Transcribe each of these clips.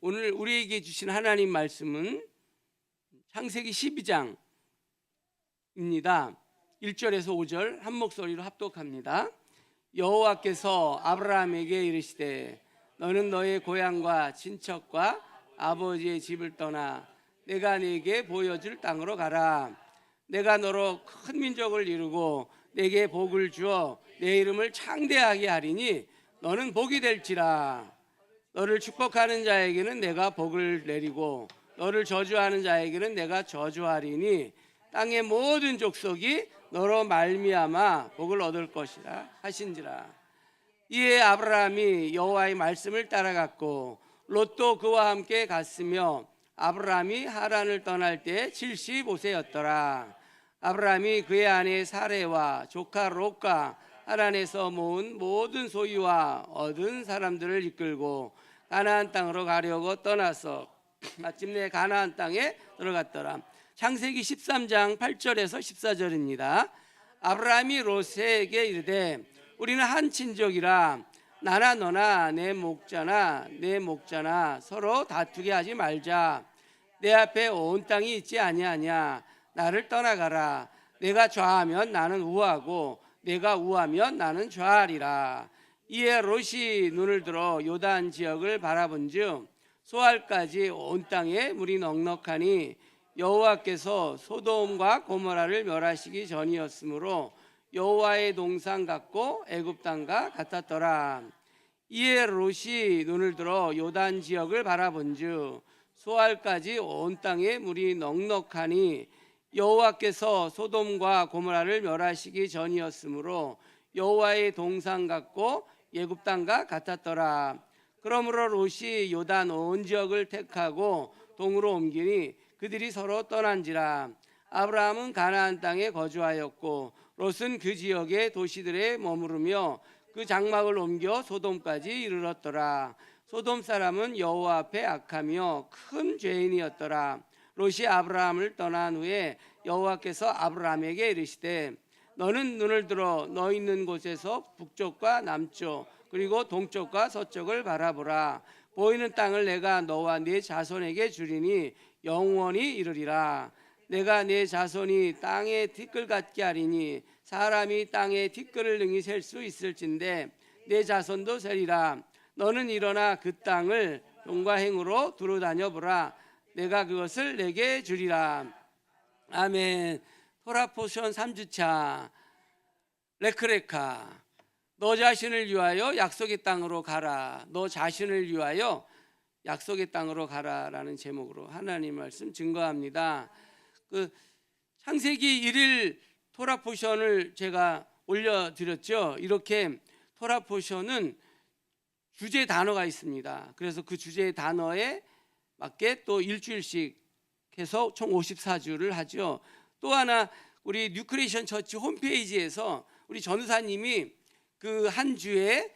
오늘 우리에게 주신 하나님 말씀은 창세기 12장입니다. 1절에서 5절 한 목소리로 합독합니다. 여호와께서 아브라함에게 이르시되 너는 너의 고향과 친척과 아버지의 집을 떠나 내가 네게 보여줄 땅으로 가라. 내가 너로 큰 민족을 이루고 네게 복을 주어 내 이름을 창대하게 하리니 너는 복이 될지라. 너를 축복하는 자에게는 내가 복을 내리고 너를 저주하는 자에게는 내가 저주하리니 땅의 모든 족속이 너로 말미암아 복을 얻을 것이라 하신지라. 이에 아브라함이 여호와의 말씀을 따라갔고 롯도 그와 함께 갔으며 아브라함이 하란을 떠날 때 75세였더라. 아브라함이 그의 아내 사레와 조카 롯과 하란에서 모은 모든 소유와 얻은 사람들을 이끌고 가나안 땅으로 가려고 떠나서 마침내 가나안 땅에 들어갔더라. 창세기 13장 8절에서 14절입니다. 아브라함이 롯에게 이르되 우리는 한 친족이라 나나 너나 내 목자나 서로 다투게 하지 말자. 내 앞에 온 땅이 있지 아니하냐. 나를 떠나가라. 내가 좌하면 나는 우하고 내가 우하면 나는 좌하리라. 이에 롯이 눈을 들어 요단 지역을 바라본즉 소알까지 온 땅에 물이 넉넉하니 여호와께서 소돔과 고모라를 멸하시기 전이었으므로 여호와의 동산 같고 애굽 땅과 같았더라. 이에 롯이 눈을 들어 요단 지역을 바라본즉 소알까지 온 땅에 물이 넉넉하니 여호와께서 소돔과 고모라를 멸하시기 전이었으므로 여호와의 동산 같고 애굽 땅과 같았더라. 그러므로 롯이 요단 온 지역을 택하고 동으로 옮기니 그들이 서로 떠난지라. 아브라함은 가나안 땅에 거주하였고 롯은 그 지역의 도시들에 머무르며 그 장막을 옮겨 소돔까지 이르렀더라. 소돔 사람은 여호와 앞에 악하며 큰 죄인이었더라. 롯이 아브라함을 떠난 후에 여호와께서 아브라함에게 이르시되 너는 눈을 들어 너 있는 곳에서 북쪽과 남쪽 그리고 동쪽과 서쪽을 바라보라. 보이는 땅을 내가 너와 네 자손에게 주리니 영원히 이르리라. 내가 네 자손이 땅의 티끌 같게 하리니 사람이 땅의 티끌을 능히 셀 수 있을진데 내 자손도 세리라. 너는 일어나 그 땅을 돈과 행으로 두루 다녀보라. 내가 그것을 내게 주리라. 아멘. 토라포션 3주차 레크레카. 너 자신을 위하여 약속의 땅으로 가라. 너 자신을 위하여 약속의 땅으로 가라라는 제목으로 하나님 말씀 증거합니다. 그 창세기 1일 토라포션을 제가 올려드렸죠. 이렇게 토라포션은 주제 단어가 있습니다. 그래서 그 주제 단어에 맞게 또 일주일씩 해서 총 54주를 하죠. 또 하나 우리 뉴크리에이션 처치 홈페이지에서 우리 전우사님이 그 한 주의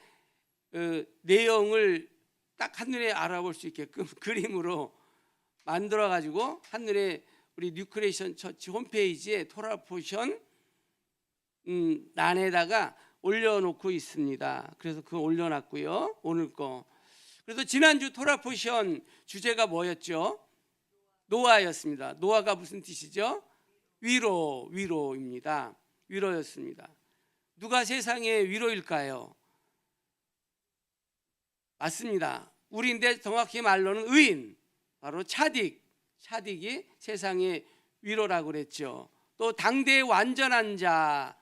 내용을 딱 한눈에 알아볼 수 있게끔 그림으로 만들어 가지고 한눈에 우리 뉴크리에이션 처치 홈페이지에 토라포션 란에다가 올려놓고 있습니다. 그래서 그거 올려놨고요. 오늘 거. 그래서 지난주 토라포션 주제가 뭐였죠? 노아였습니다. 노아가 무슨 뜻이죠? 위로입니다. 위로였습니다. 누가 세상의 위로일까요? 맞습니다. 우리인데 정확히 말로는 의인, 바로 차딕이 세상의 위로라고 그랬죠. 또 당대의 완전한 자,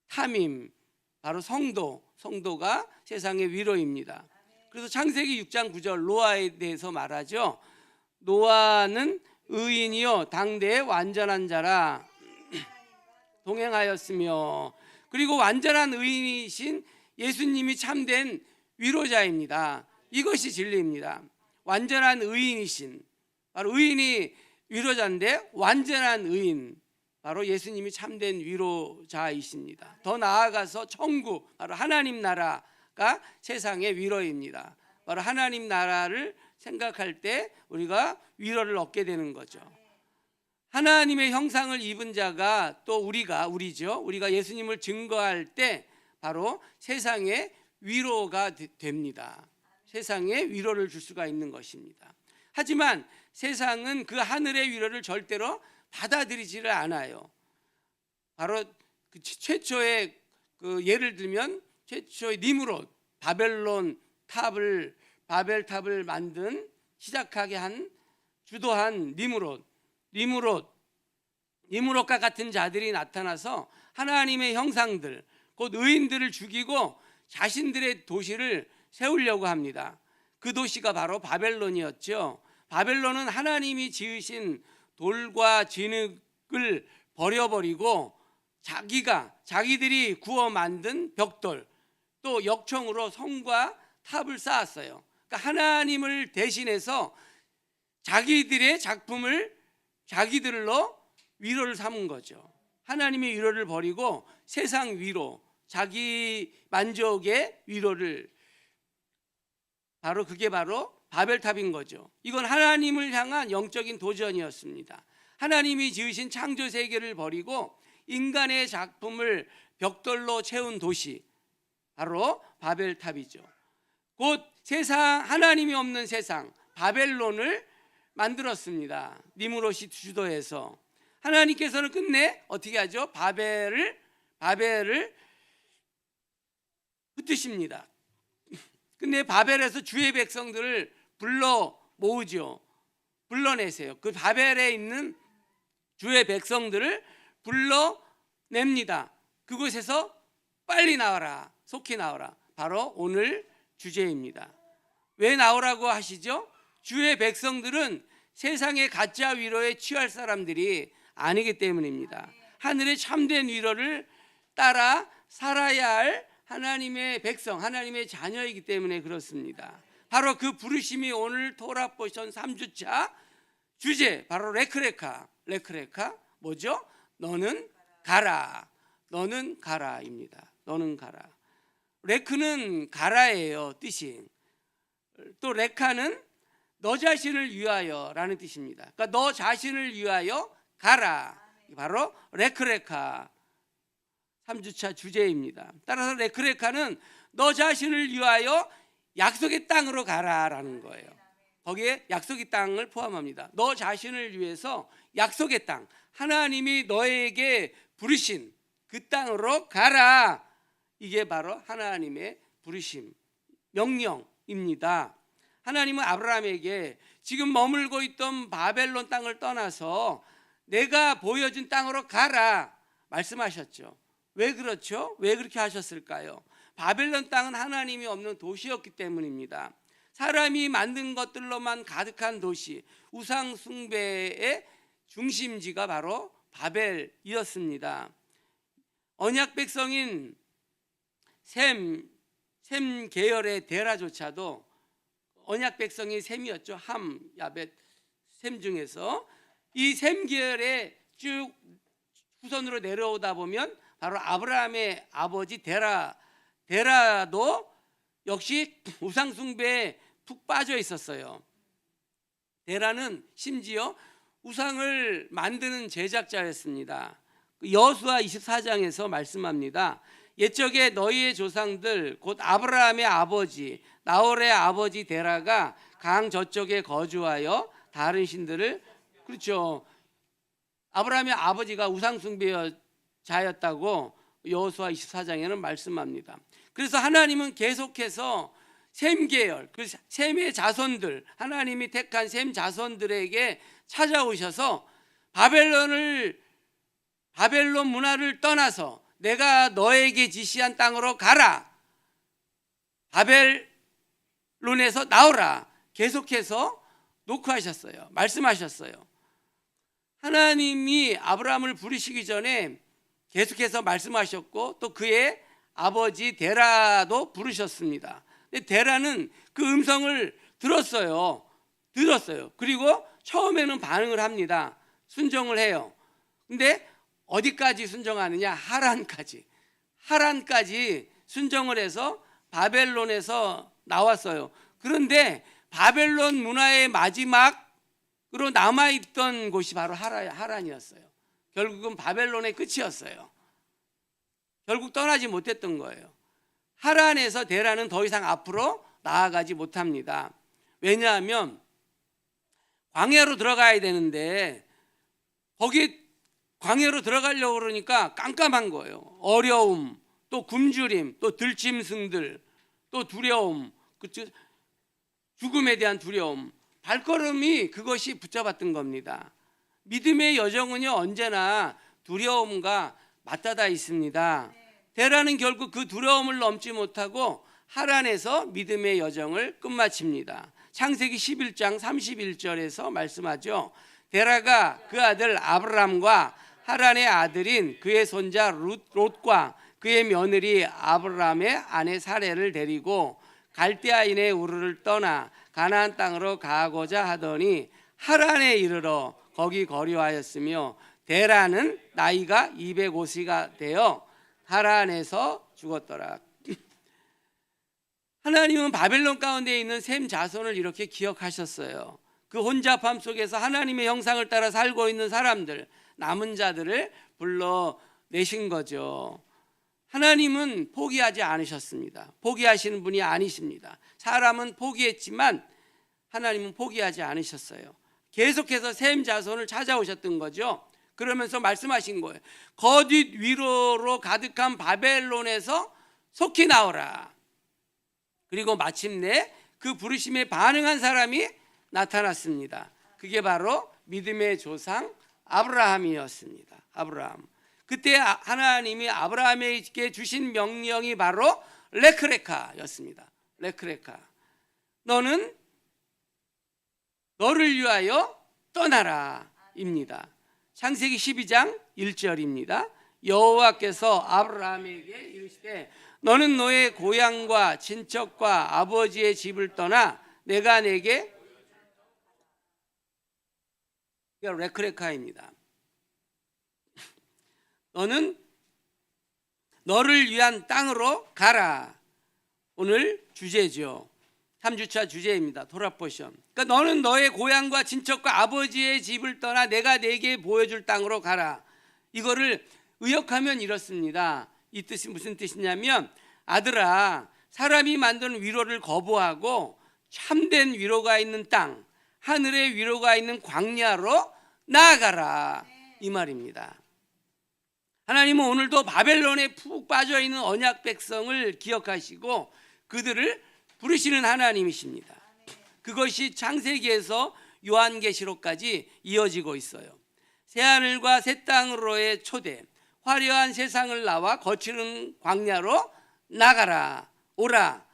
타밈, 바로 성도가 세상의 위로입니다. 그래서 창세기 6장 9절 노아에 대해서 말하죠. 노아는 의인이요 당대의 완전한 자라 동행하였으며, 그리고 완전한 의인이신 예수님이 참된 위로자입니다. 이것이 진리입니다. 완전한 의인이신, 바로 의인이 위로자인데 완전한 의인, 바로 예수님이 참된 위로자이십니다. 더 나아가서 천국, 바로 하나님 나라가 세상의 위로입니다. 바로 하나님 나라를 생각할 때 우리가 위로를 얻게 되는 거죠. 하나님의 형상을 입은 자가 또 우리죠. 우리가 예수님을 증거할 때 바로 세상의 위로가 됩니다. 세상에 위로를 줄 수가 있는 것입니다. 하지만 세상은 그 하늘의 위로를 절대로 받아들이지를 않아요. 바로 그 최초의 그 예를 들면 최초의 니므롯, 바벨탑을 만든 시작하게 한 주도한 니므롯과 같은 자들이 나타나서 하나님의 형상들, 곧 의인들을 죽이고 자신들의 도시를 세우려고 합니다. 그 도시가 바로 바벨론이었죠. 바벨론은 하나님이 지으신 돌과 진흙을 버려버리고 자기들이 구워 만든 벽돌, 또 역청으로 성과 탑을 쌓았어요. 그러니까 하나님을 대신해서 자기들의 작품을 자기들로 위로를 삼은 거죠. 하나님의 위로를 버리고 세상 위로, 자기 만족의 위로를, 그게 바로 바벨탑인 거죠. 이건 하나님을 향한 영적인 도전이었습니다. 하나님이 지으신 창조 세계를 버리고 인간의 작품을 벽돌로 채운 도시, 바로 바벨탑이죠. 곧 하나님이 없는 세상 바벨론을 만들었습니다. 니므롯이 주도해서. 하나님께서는 끝내 어떻게 하죠? 바벨을 흩으십니다. 끝내 바벨에서 주의 백성들을 불러내세요. 그 바벨에 있는 주의 백성들을 불러냅니다. 그곳에서 빨리 나와라, 속히 나와라. 바로 오늘 주제입니다. 왜 나오라고 하시죠? 주의 백성들은 세상의 가짜 위로에 취할 사람들이 아니기 때문입니다. 하늘의 참된 위로를 따라 살아야 할 하나님의 백성, 하나님의 자녀이기 때문에 그렇습니다. 바로 그 부르심이 오늘 토라 포션 3주차 주제, 바로 레크레카 뭐죠? 너는 가라입니다. 너는 가라. 레크는 가라예요, 뜻이. 또 레카는 너 자신을 위하여라는 뜻입니다. 그러니까 너 자신을 위하여 가라. 바로 레크레카 3주차 주제입니다. 따라서 레크레카는 너 자신을 위하여 약속의 땅으로 가라라는 거예요. 거기에 약속의 땅을 포함합니다. 너 자신을 위해서 약속의 땅, 하나님이 너에게 부르신 그 땅으로 가라. 이게 바로 하나님의 부르심, 명령입니다. 하나님은 아브라함에게 지금 머물고 있던 바벨론 땅을 떠나서 내가 보여준 땅으로 가라 말씀하셨죠. 왜 그렇죠? 왜 그렇게 하셨을까요? 바벨론 땅은 하나님이 없는 도시였기 때문입니다. 사람이 만든 것들로만 가득한 도시, 우상 숭배의 중심지가 바로 바벨이었습니다. 언약 백성인 셈 계열의 데라조차도 언약 백성이 셈이었죠. 함, 야벳, 셈 중에서 이 셈 계열의 쭉 후손으로 내려오다 보면 바로 아브라함의 아버지 데라도 역시 우상 숭배에 푹 빠져 있었어요. 데라는 심지어 우상을 만드는 제작자였습니다. 여호수아 24장에서 말씀합니다. 옛적에 너희의 조상들 곧 아브라함의 아버지 나홀의 아버지 데라가 강 저쪽에 거주하여 다른 신들을, 그렇죠, 아브라함의 아버지가 우상숭배자였다고 여호수아 24장에는 말씀합니다. 그래서 하나님은 계속해서 셈 계열, 그 셈의 자손들, 하나님이 택한 셈 자손들에게 찾아오셔서 바벨론 문화를 떠나서 내가 너에게 지시한 땅으로 가라, 바벨론에서 나오라, 계속해서 녹화하셨어요. 말씀하셨어요. 하나님이 아브라함을 부르시기 전에 계속해서 말씀하셨고 또 그의 아버지 데라도 부르셨습니다. 근데 데라는 그 음성을 들었어요. 그리고 처음에는 반응을 합니다. 순종을 해요. 근데 어디까지 순종하느냐? 하란까지 순종을 해서 바벨론에서 나왔어요. 그런데 바벨론 문화의 마지막으로 남아있던 곳이 바로 하란이었어요. 결국은 바벨론의 끝이었어요. 결국 떠나지 못했던 거예요. 하란에서 데라는 더 이상 앞으로 나아가지 못합니다. 왜냐하면 광야로 들어가야 되는데 거기 광야로 들어가려고 그러니까 깜깜한 거예요. 어려움, 또 굶주림, 또 들짐승들, 또 두려움, 죽음에 대한 두려움, 발걸음이 그것이 붙잡았던 겁니다. 믿음의 여정은요, 언제나 두려움과 맞닿아 있습니다. 데라는 결국 그 두려움을 넘지 못하고 하란에서 믿음의 여정을 끝마칩니다. 창세기 11장 31절에서 말씀하죠. 데라가 그 아들 아브람과 하란의 아들인 그의 손자 롯과 그의 며느리 아브람의 아내 사레를 데리고 갈대아인의 우르를 떠나 가나안 땅으로 가고자 하더니 하란에 이르러 거기 거류하였으며 데라는 나이가 205세가 되어 하란에서 죽었더라. 하나님은 바벨론 가운데 있는 셈 자손을 이렇게 기억하셨어요. 그 혼잡함 속에서 하나님의 형상을 따라 살고 있는 사람들, 남은 자들을 불러내신 거죠. 하나님은 포기하지 않으셨습니다. 포기하시는 분이 아니십니다. 사람은 포기했지만 하나님은 포기하지 않으셨어요. 계속해서 셈 자손을 찾아오셨던 거죠. 그러면서 말씀하신 거예요. 거짓 위로로 가득한 바벨론에서 속히 나오라. 그리고 마침내 그 부르심에 반응한 사람이 나타났습니다. 그게 바로 믿음의 조상 아브라함이었습니다. 아브라함. 그때 하나님이 아브라함에게 주신 명령이 바로 레크레카였습니다. 레크레카. 너는 너를 위하여 떠나라 입니다. 창세기 12장 1절입니다. 여호와께서 아브라함에게 이르시되 너는 너의 고향과 친척과 아버지의 집을 떠나 내가 내게 레크레카입니다. 너는 너를 위한 땅으로 가라. 오늘 주제죠. 3주차 주제입니다. 토라포션. 그러니까 너는 너의 고향과 친척과 아버지의 집을 떠나 내가 내게 보여줄 땅으로 가라. 이거를 의역하면 이렇습니다. 이 뜻이 무슨 뜻이냐면 아들아, 사람이 만든 위로를 거부하고 참된 위로가 있는 땅, 하늘의 위로가 있는 광야로 나아가라. 이 말입니다. 하나님은 오늘도 바벨론에 푹 빠져있는 언약 백성을 기억하시고 그들을 부르시는 하나님이십니다. 그것이 창세기에서 요한계시록까지 이어지고 있어요. 새하늘과 새 땅으로의 초대, 화려한 세상을 나와 거치는 광야로 나가라. 오라.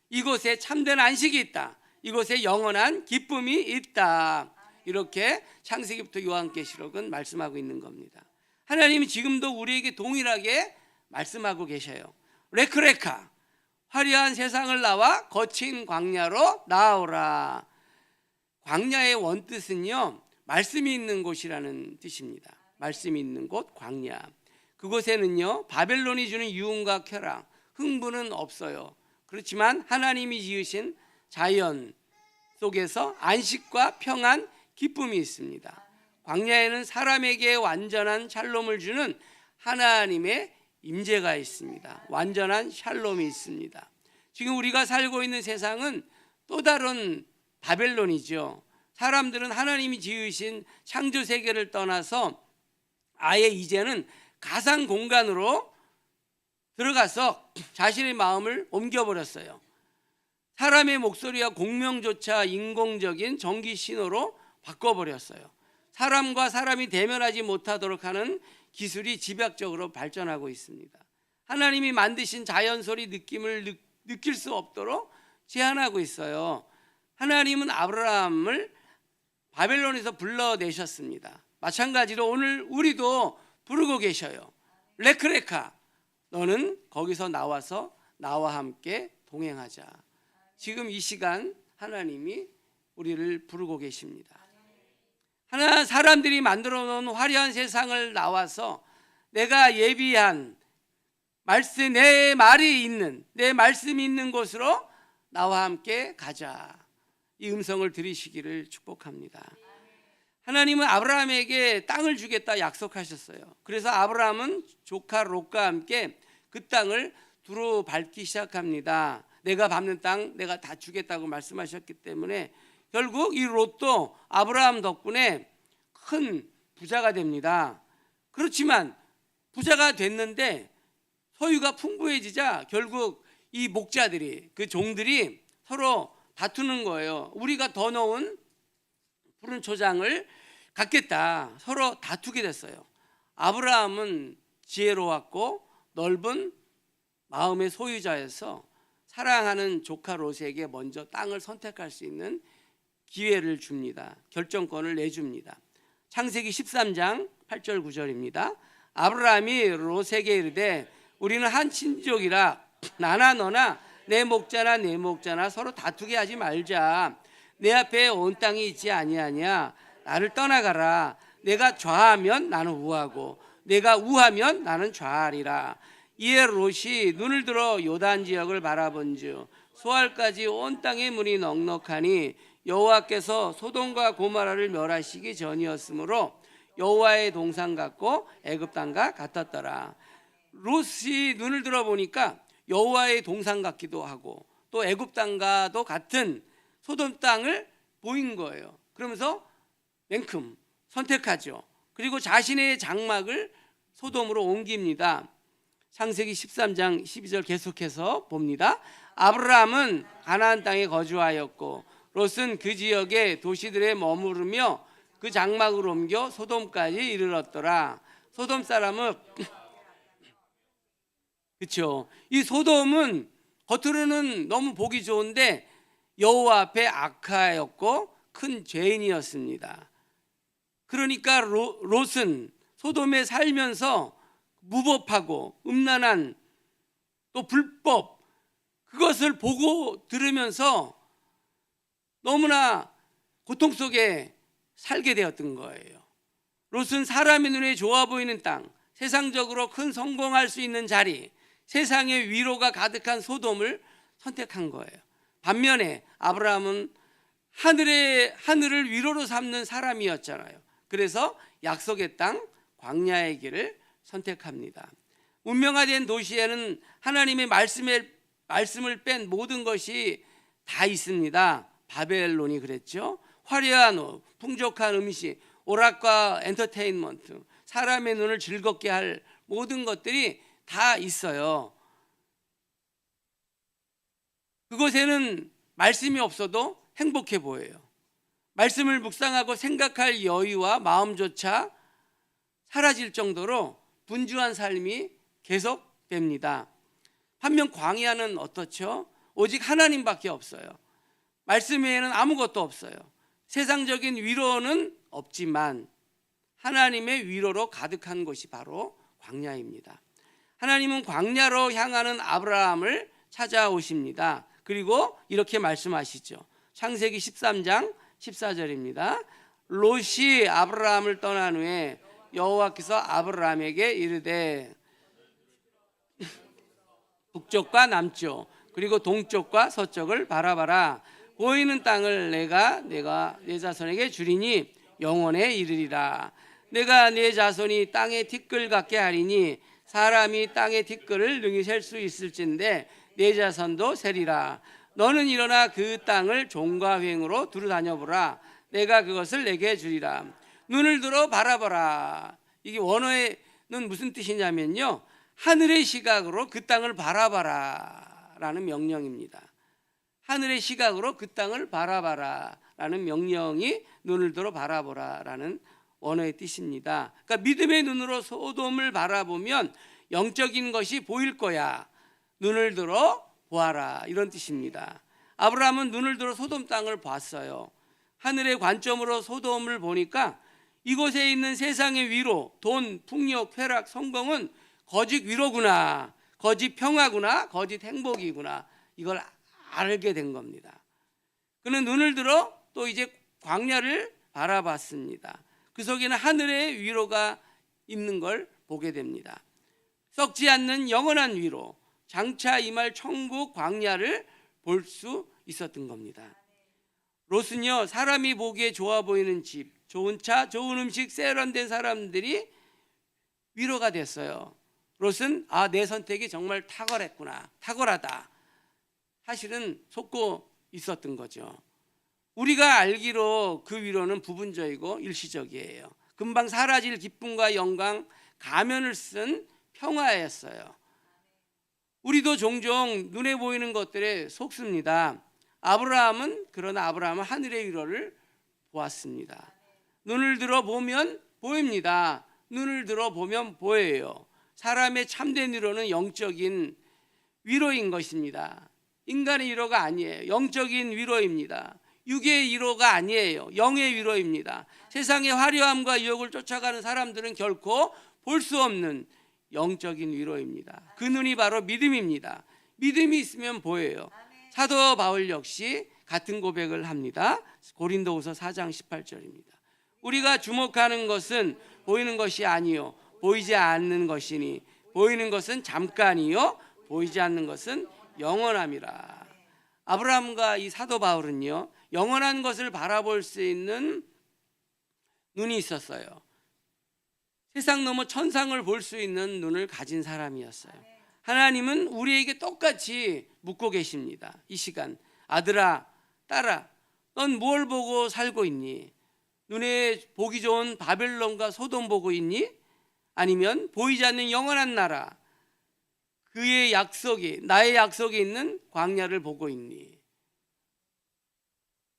이곳에 참된 안식이 있다. 이곳에 영원한 기쁨이 있다. 이렇게 창세기부터 요한계시록은 말씀하고 있는 겁니다. 하나님이 지금도 우리에게 동일하게 말씀하고 계셔요. 레크레카, 화려한 세상을 나와 거친 광야로 나아오라. 광야의 원뜻은요, 말씀이 있는 곳이라는 뜻입니다. 말씀이 있는 곳, 광야. 그곳에는요, 바벨론이 주는 유흥과 쾌락, 흥분은 없어요. 그렇지만 하나님이 지으신 자연 속에서 안식과 평안, 기쁨이 있습니다. 광야에는 사람에게 완전한 샬롬을 주는 하나님의 임재가 있습니다. 완전한 샬롬이 있습니다. 지금 우리가 살고 있는 세상은 또 다른 바벨론이죠. 사람들은 하나님이 지으신 창조 세계를 떠나서 아예 이제는 가상 공간으로 들어가서 자신의 마음을 옮겨버렸어요. 사람의 목소리와 공명조차 인공적인 전기 신호로 바꿔버렸어요. 사람과 사람이 대면하지 못하도록 하는 기술이 집약적으로 발전하고 있습니다. 하나님이 만드신 자연 소리 느낌을 느낄 수 없도록 제한하고 있어요. 하나님은 아브라함을 바벨론에서 불러내셨습니다. 마찬가지로 오늘 우리도 부르고 계셔요. 레크레카, 너는 거기서 나와서 나와 함께 동행하자. 지금 이 시간 하나님이 우리를 부르고 계십니다. 하나 사람들이 만들어 놓은 화려한 세상을 나와서 내가 예비한 말씀, 내 말이 있는, 내 말씀이 있는 곳으로 나와 함께 가자. 이 음성을 들으시기를 축복합니다. 하나님은 아브라함에게 땅을 주겠다 약속하셨어요. 그래서 아브라함은 조카 롯과 함께 그 땅을 두루 밟기 시작합니다. 내가 밟는 땅 내가 다 주겠다고 말씀하셨기 때문에 결국 이 롯도 아브라함 덕분에 큰 부자가 됩니다. 그렇지만 부자가 됐는데 소유가 풍부해지자 결국 이 목자들이 그 종들이 서로 다투는 거예요. 우리가 더 넣은 푸른 초장을 갖겠다. 서로 다투게 됐어요. 아브라함은 지혜로웠고 넓은 마음의 소유자여서 사랑하는 조카 롯에게 먼저 땅을 선택할 수 있는 기회를 줍니다. 결정권을 내줍니다. 창세기 13장 8절 9절입니다. 아브라함이 롯에게 이르되 우리는 한 친족이라 나나 너나 내 목자나 내 목자나 서로 다투게 하지 말자. 내 앞에 온 땅이 있지 아니하냐. 나를 떠나가라. 내가 좌하면 나는 우하고 내가 우하면 나는 좌하리라. 이에 롯이 눈을 들어 요단 지역을 바라본즉 소알까지 온 땅의 물이 넉넉하니 여호와께서 소돔과 고모라를 멸하시기 전이었으므로 여호와의 동산 같고 애굽 땅과 같았더라. 롯이 눈을 들어 보니까 여호와의 동산 같기도 하고 또 애굽 땅과도 같은 소돔 땅을 보인 거예요. 그러면서 냉큼 선택하죠. 그리고 자신의 장막을 소돔으로 옮깁니다. 창세기 13장 12절 계속해서 봅니다. 아브라함은 가나안 땅에 거주하였고 롯은 그 지역의 도시들에 머무르며 그 장막을 옮겨 소돔까지 이르렀더라. 소돔 사람은 그렇죠. 이 소돔은 겉으로는 너무 보기 좋은데 여호와 앞에 악하였고 큰 죄인이었습니다. 그러니까 롯은 소돔에 살면서 무법하고 음란한 또 불법 그것을 보고 들으면서 너무나 고통 속에 살게 되었던 거예요. 롯은 사람의 눈에 좋아 보이는 땅, 세상적으로 큰 성공할 수 있는 자리, 세상의 위로가 가득한 소돔을 선택한 거예요. 반면에 아브라함은 하늘을 위로로 삼는 사람이었잖아요. 그래서 약속의 땅 광야의 길을 선택합니다. 운명화된 도시에는 하나님의 말씀을 뺀 모든 것이 다 있습니다. 바벨론이 그랬죠. 화려한 옷, 풍족한 음식, 오락과 엔터테인먼트, 사람의 눈을 즐겁게 할 모든 것들이 다 있어요. 그곳에는 말씀이 없어도 행복해 보여요. 말씀을 묵상하고 생각할 여유와 마음조차 사라질 정도로 분주한 삶이 계속됩니다. 반면 광야는 어떻죠? 오직 하나님밖에 없어요. 말씀 외에는 아무것도 없어요. 세상적인 위로는 없지만 하나님의 위로로 가득한 곳이 바로 광야입니다. 하나님은 광야로 향하는 아브라함을 찾아오십니다. 그리고 이렇게 말씀하시죠. 창세기 13장 14절입니다. 롯이 아브라함을 떠난 후에 여호와께서 아브라함에게 이르되 북쪽과 남쪽 그리고 동쪽과 서쪽을 바라봐라. 보이는 땅을 내가 내 자손에게 주리니 영원에 이르리라. 내가 내 자손이 땅의 티끌 같게 하리니 사람이 땅의 티끌을 능히 셀 수 있을진데 내 자손도 세리라. 너는 일어나 그 땅을 종과 횡으로 두루 다녀보라. 내가 그것을 내게 주리라. 눈을 들어 바라보라. 이게 원어에는 무슨 뜻이냐면요, 하늘의 시각으로 그 땅을 바라봐라 라는 명령입니다. 하늘의 시각으로 그 땅을 바라봐라 라는 명령이 눈을 들어 바라보라 라는 원어의 뜻입니다. 그러니까 믿음의 눈으로 소돔을 바라보면 영적인 것이 보일 거야. 눈을 들어 보아라 이런 뜻입니다. 아브라함은 눈을 들어 소돔 땅을 봤어요. 하늘의 관점으로 소돔을 보니까 이곳에 있는 세상의 위로, 돈, 풍력, 쾌락, 성공은 거짓 위로구나, 거짓 평화구나, 거짓 행복이구나, 이걸 알게 된 겁니다. 그는 눈을 들어 또 이제 광야를 바라봤습니다. 그 속에는 하늘의 위로가 있는 걸 보게 됩니다. 썩지 않는 영원한 위로, 장차 임할 천국 광야를 볼 수 있었던 겁니다. 롯은요, 사람이 보기에 좋아 보이는 집, 좋은 차, 좋은 음식, 세련된 사람들이 위로가 됐어요. 롯은 내 선택이 정말 탁월했구나, 탁월하다. 사실은 속고 있었던 거죠. 우리가 알기로 그 위로는 부분적이고 일시적이에요. 금방 사라질 기쁨과 영광, 가면을 쓴 평화였어요. 우리도 종종 눈에 보이는 것들에 속습니다. 그러나 아브라함은 하늘의 위로를 보았습니다. 눈을 들어 보면 보입니다. 눈을 들어 보면 보여요. 사람의 참된 위로는 영적인 위로인 것입니다. 인간의 위로가 아니에요. 영적인 위로입니다. 육의 위로가 아니에요. 영의 위로입니다. 세상의 화려함과 유혹을 쫓아가는 사람들은 결코 볼 수 없는 영적인 위로입니다. 그 눈이 바로 믿음입니다. 믿음이 있으면 보여요. 사도 바울 역시 같은 고백을 합니다. 고린도후서 4장 18절입니다. 우리가 주목하는 것은 보이는 것이 아니요 보이지 않는 것이니 보이는 것은 잠깐이요 보이지 않는 것은 영원함이라. 아브라함과 이 사도 바울은요, 영원한 것을 바라볼 수 있는 눈이 있었어요. 세상 넘어 천상을 볼 수 있는 눈을 가진 사람이었어요. 하나님은 우리에게 똑같이 묻고 계십니다. 이 시간, 아들아, 딸아, 넌 뭘 보고 살고 있니? 눈에 보기 좋은 바벨론과 소돔 보고 있니? 아니면 보이지 않는 영원한 나라, 그의 약속이, 나의 약속이 있는 광야를 보고 있니?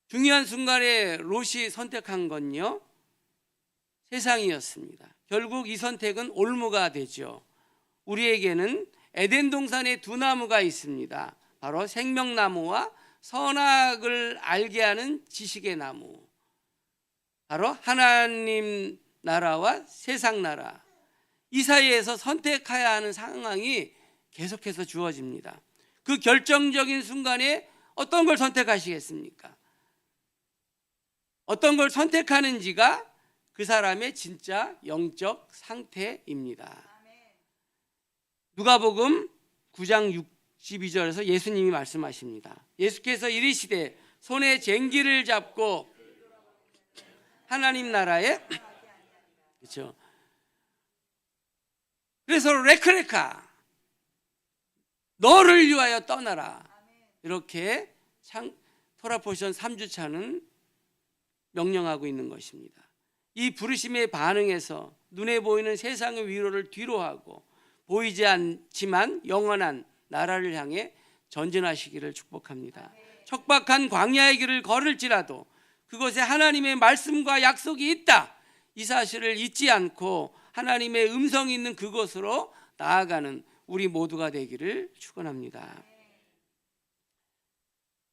중요한 순간에 롯이 선택한 건요, 세상이었습니다. 결국 이 선택은 올무가 되죠. 우리에게는 에덴 동산에 두 나무가 있습니다. 바로 생명나무와 선악을 알게 하는 지식의 나무. 바로 하나님 나라와 세상 나라. 이 사이에서 선택해야 하는 상황이 계속해서 주어집니다. 그 결정적인 순간에 어떤 걸 선택하시겠습니까? 어떤 걸 선택하는지가 그 사람의 진짜 영적 상태입니다. 누가복음 9장 62절에서 예수님이 말씀하십니다. 예수께서 이르시되 손에 쟁기를 잡고 하나님 나라에, 그렇죠. 그래서 레크레카, 너를 위하여 떠나라, 이렇게 토라포션 3주차는 명령하고 있는 것입니다. 이 부르심에 반응해서 눈에 보이는 세상의 위로를 뒤로하고 보이지 않지만 영원한 나라를 향해 전진하시기를 축복합니다. 척박한 광야의 길을 걸을지라도 그곳에 하나님의 말씀과 약속이 있다, 이 사실을 잊지 않고 하나님의 음성이 있는 그곳으로 나아가는 우리 모두가 되기를 축원합니다.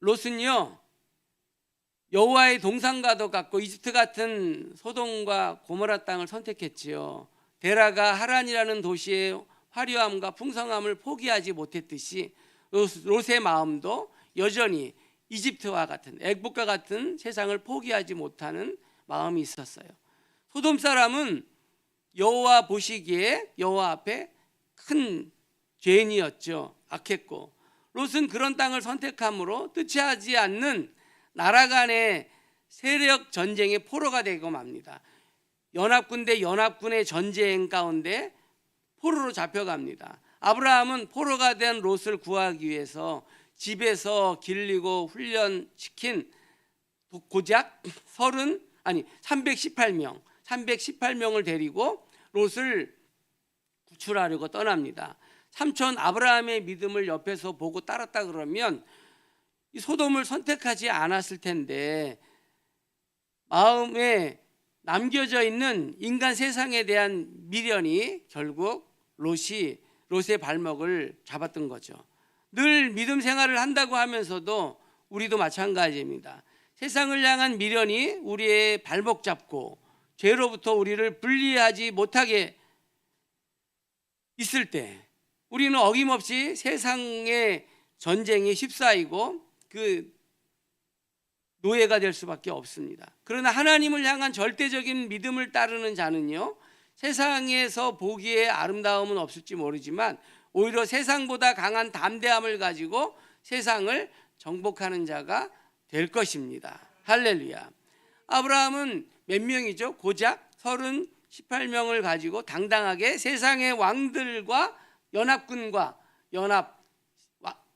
롯은요, 여호와의 동산과도 같고 이집트 같은 소돔과 고모라 땅을 선택했지요. 데라가 하란이라는 도시의 화려함과 풍성함을 포기하지 못했듯이 롯의 마음도 여전히 이집트와 같은, 애국과 같은 세상을 포기하지 못하는 마음이 있었어요. 소돔 사람은 여호와 보시기에 여호와 앞에 큰 죄인이었죠. 악했고, 롯은 그런 땅을 선택함으로 뜻하지 않는 나라 간의 세력 전쟁의 포로가 되고 맙니다. 연합군 대 연합군의 전쟁 가운데 포로로 잡혀갑니다. 아브라함은 포로가 된 롯을 구하기 위해서 집에서 길리고 훈련시킨 고작 318명을 데리고 롯을 구출하려고 떠납니다. 삼촌 아브라함의 믿음을 옆에서 보고 따랐다 그러면 이 소돔을 선택하지 않았을 텐데, 마음에 남겨져 있는 인간 세상에 대한 미련이 결국 롯의 발목을 잡았던 거죠. 늘 믿음 생활을 한다고 하면서도 우리도 마찬가지입니다. 세상을 향한 미련이 우리의 발목 잡고 죄로부터 우리를 분리하지 못하게 있을 때 우리는 어김없이 세상의 전쟁에 휩싸이고 그 노예가 될 수밖에 없습니다. 그러나 하나님을 향한 절대적인 믿음을 따르는 자는요, 세상에서 보기에 아름다움은 없을지 모르지만 오히려 세상보다 강한 담대함을 가지고 세상을 정복하는 자가 될 것입니다. 할렐루야. 아브라함은 몇 명이죠? 고작 18명을 가지고 당당하게 세상의 왕들과 연합군과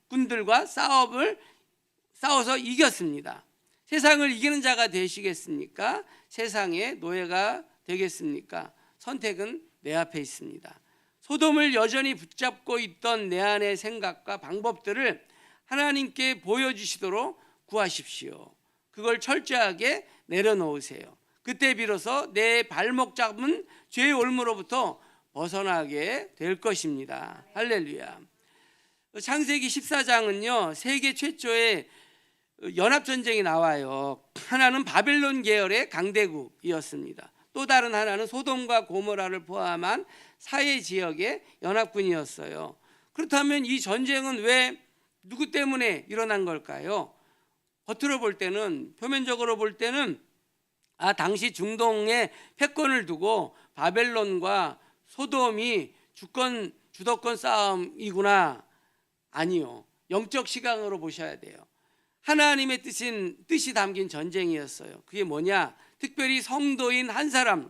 군들과 싸워서 이겼습니다. 세상을 이기는 자가 되시겠습니까? 세상의 노예가 되겠습니까? 선택은 내 앞에 있습니다. 소돔을 여전히 붙잡고 있던 내 안의 생각과 방법들을 하나님께 보여주시도록 구하십시오. 그걸 철저하게 내려놓으세요. 그때 비로소 내 발목 잡은 죄의 올무로부터 벗어나게 될 것입니다. 할렐루야. 창세기 14장은요, 세계 최초의 연합전쟁이 나와요. 하나는 바벨론 계열의 강대국이었습니다. 또 다른 하나는 소돔과 고모라를 포함한 사해 지역의 연합군이었어요. 그렇다면 이 전쟁은 왜 누구 때문에 일어난 걸까요? 겉으로 볼 때는, 표면적으로 볼 때는 당시 중동의 패권을 두고 바벨론과 소돔이 주도권 싸움이구나. 아니요. 영적 시각으로 보셔야 돼요. 하나님의 뜻이 담긴 전쟁이었어요. 그게 뭐냐? 특별히 성도인 한 사람,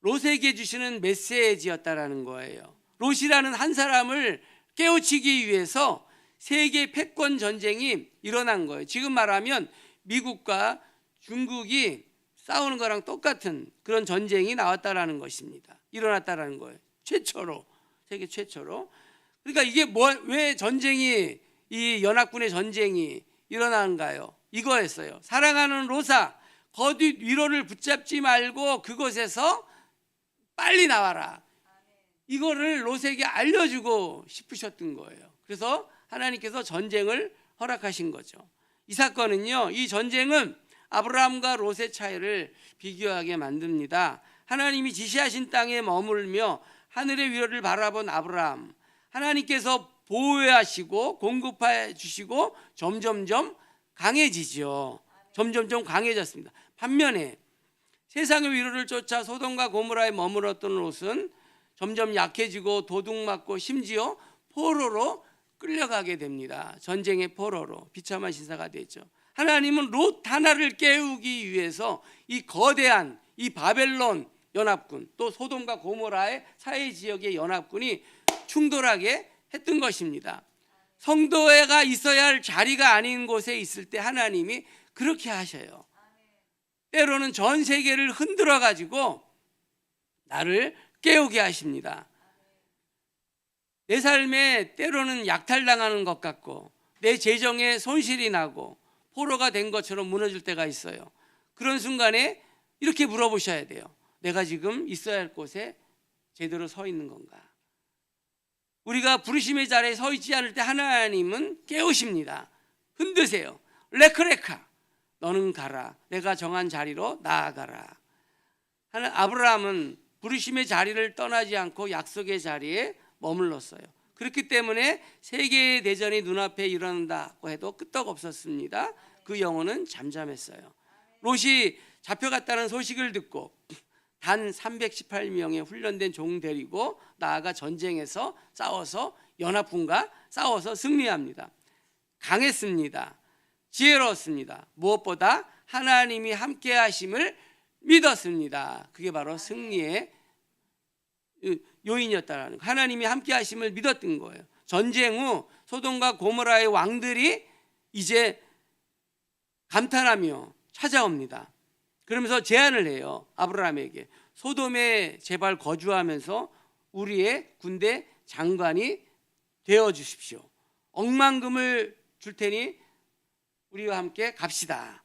롯에게 주시는 메시지였다라는 거예요. 롯이라는 한 사람을 깨우치기 위해서 세계 패권 전쟁이 일어난 거예요. 지금 말하면 미국과 중국이 싸우는 거랑 똑같은 그런 전쟁이 나왔다라는 것입니다. 일어났다라는 거예요. 최초로, 세계 최초로. 그러니까 이게 왜 전쟁이, 이 연합군의 전쟁이 일어나는가요? 이거였어요. 사랑하는 롯아, 거듭 위로를 붙잡지 말고 그곳에서 빨리 나와라. 이거를 롯에게 알려주고 싶으셨던 거예요. 그래서 하나님께서 전쟁을 허락하신 거죠. 이 사건은요, 이 전쟁은 아브라함과 롯의 차이를 비교하게 만듭니다. 하나님이 지시하신 땅에 머물며 하늘의 위로를 바라본 아브라함, 하나님께서 보호하시고 공급해 주시고 점점점 강해지죠. 점점점 강해졌습니다. 반면에 세상의 위로를 쫓아 소돔과 고모라에 머물렀던 롯은 점점 약해지고 도둑맞고 심지어 포로로 끌려가게 됩니다. 전쟁의 포로로 비참한 신사가 되죠. 하나님은 롯 하나를 깨우기 위해서 이 거대한 이 바벨론 연합군, 또 소돔과 고모라의 사해 지역의 연합군이 충돌하게 했던 것입니다. 성도가 있어야 할 자리가 아닌 곳에 있을 때 하나님이 그렇게 하셔요. 때로는 전 세계를 흔들어 가지고 나를 깨우게 하십니다. 내 삶에 때로는 약탈당하는 것 같고 내 재정에 손실이 나고 포로가 된 것처럼 무너질 때가 있어요. 그런 순간에 이렇게 물어보셔야 돼요. 내가 지금 있어야 할 곳에 제대로 서 있는 건가? 우리가 부르심의 자리에 서 있지 않을 때 하나님은 깨우십니다. 흔드세요. 레크레카, 너는 가라. 내가 정한 자리로 나아가라. 아브라함은 부르심의 자리를 떠나지 않고 약속의 자리에 머물렀어요. 그렇기 때문에 세계 대전이 눈앞에 일어난다고 해도 끄떡없었습니다. 그 영혼은 잠잠했어요. 롯이 잡혀갔다는 소식을 듣고 단 318명의 훈련된 종 데리고 나아가 전쟁에서 싸워서 연합군과 싸워서 승리합니다. 강했습니다. 지혜로웠습니다. 무엇보다 하나님이 함께 하심을 믿었습니다. 그게 바로 승리의 요인이었다라는 거. 하나님이 함께 하심을 믿었던 거예요. 전쟁 후 소돔과 고모라의 왕들이 이제 감탄하며 찾아옵니다. 그러면서 제안을 해요. 아브라함에게 소돔에 제발 거주하면서 우리의 군대 장관이 되어 주십시오. 억만금을 줄 테니 우리와 함께 갑시다.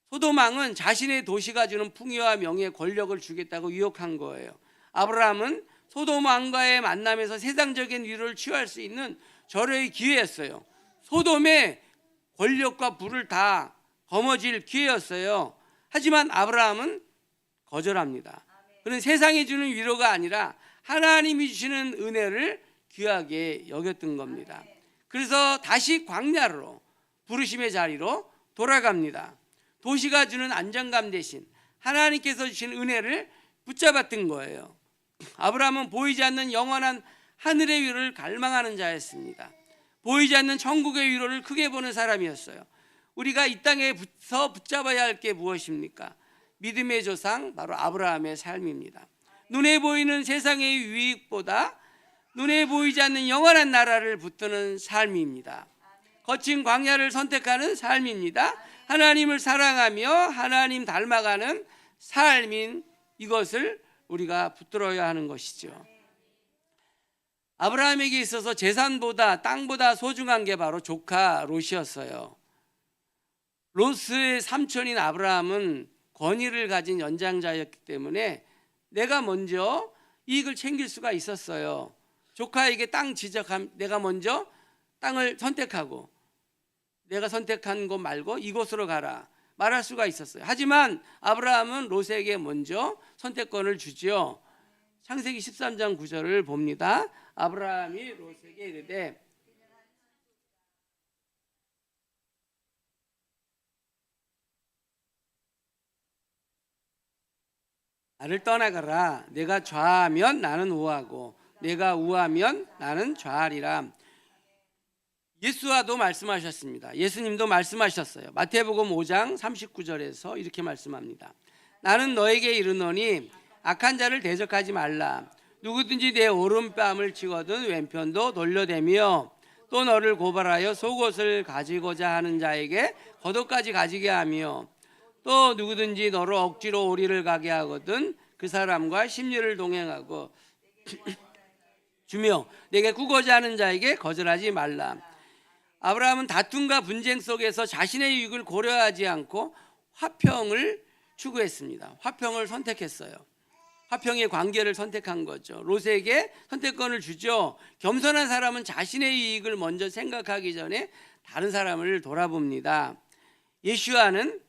소돔 왕은 자신의 도시가 주는 풍요와 명예, 권력을 주겠다고 유혹한 거예요. 아브라함은 소돔 왕과의 만남에서 세상적인 위로를 취할 수 있는 절호의 기회였어요. 소돔의 권력과 부를 다 거머쥘 기회였어요. 하지만 아브라함은 거절합니다. 그는 세상이 주는 위로가 아니라 하나님이 주시는 은혜를 귀하게 여겼던 겁니다. 그래서 다시 광야로, 부르심의 자리로 돌아갑니다. 도시가 주는 안정감 대신 하나님께서 주신 은혜를 붙잡았던 거예요. 아브라함은 보이지 않는 영원한 하늘의 위로를 갈망하는 자였습니다. 보이지 않는 천국의 위로를 크게 보는 사람이었어요. 우리가 이 땅에서 붙잡아야 할 게 무엇입니까? 믿음의 조상, 바로 아브라함의 삶입니다. 눈에 보이는 세상의 유익보다 눈에 보이지 않는 영원한 나라를 붙드는 삶입니다. 거친 광야를 선택하는 삶입니다. 하나님을 사랑하며 하나님 닮아가는 삶인 이것을 우리가 붙들어야 하는 것이죠. 아브라함에게 있어서 재산보다 땅보다 소중한 게 바로 조카 롯이었어요. 롯의 삼촌인 아브라함은 권위를 가진 연장자였기 때문에 내가 먼저 이익을 챙길 수가 있었어요. 조카에게 땅 지적함, 내가 먼저 땅을 선택하고 내가 선택한 곳 말고 이곳으로 가라 말할 수가 있었어요. 하지만 아브라함은 롯에게 먼저 선택권을 주지요. 창세기 13장 9절을 봅니다. 아브라함이 롯에게 이르되 나를 떠나가라. 내가 좌하면 나는 우하고 내가 우하면 나는 좌하리라. 예수와도 말씀하셨습니다. 예수님도 말씀하셨어요. 마태복음 5장 39절에서 이렇게 말씀합니다. 나는 너에게 이르노니 악한 자를 대적하지 말라. 누구든지 내 오른뺨을 치거든 왼편도 돌려대며 또 너를 고발하여 속옷을 가지고자 하는 자에게 겉옷까지 가지게 하며 또 누구든지 너를 억지로 오리를 가게 하거든 그 사람과 심리를 동행하고 주며 내게 구거지 하는 자에게 거절하지 말라. 아브라함은 다툼과 분쟁 속에서 자신의 유익을 고려하지 않고 화평을 추구했습니다. 화평을 선택했어요. 화평의 관계를 선택한 거죠. 롯에게 선택권을 주죠. 겸손한 사람은 자신의 이익을 먼저 생각하기 전에 다른 사람을 돌아봅니다. 예슈아는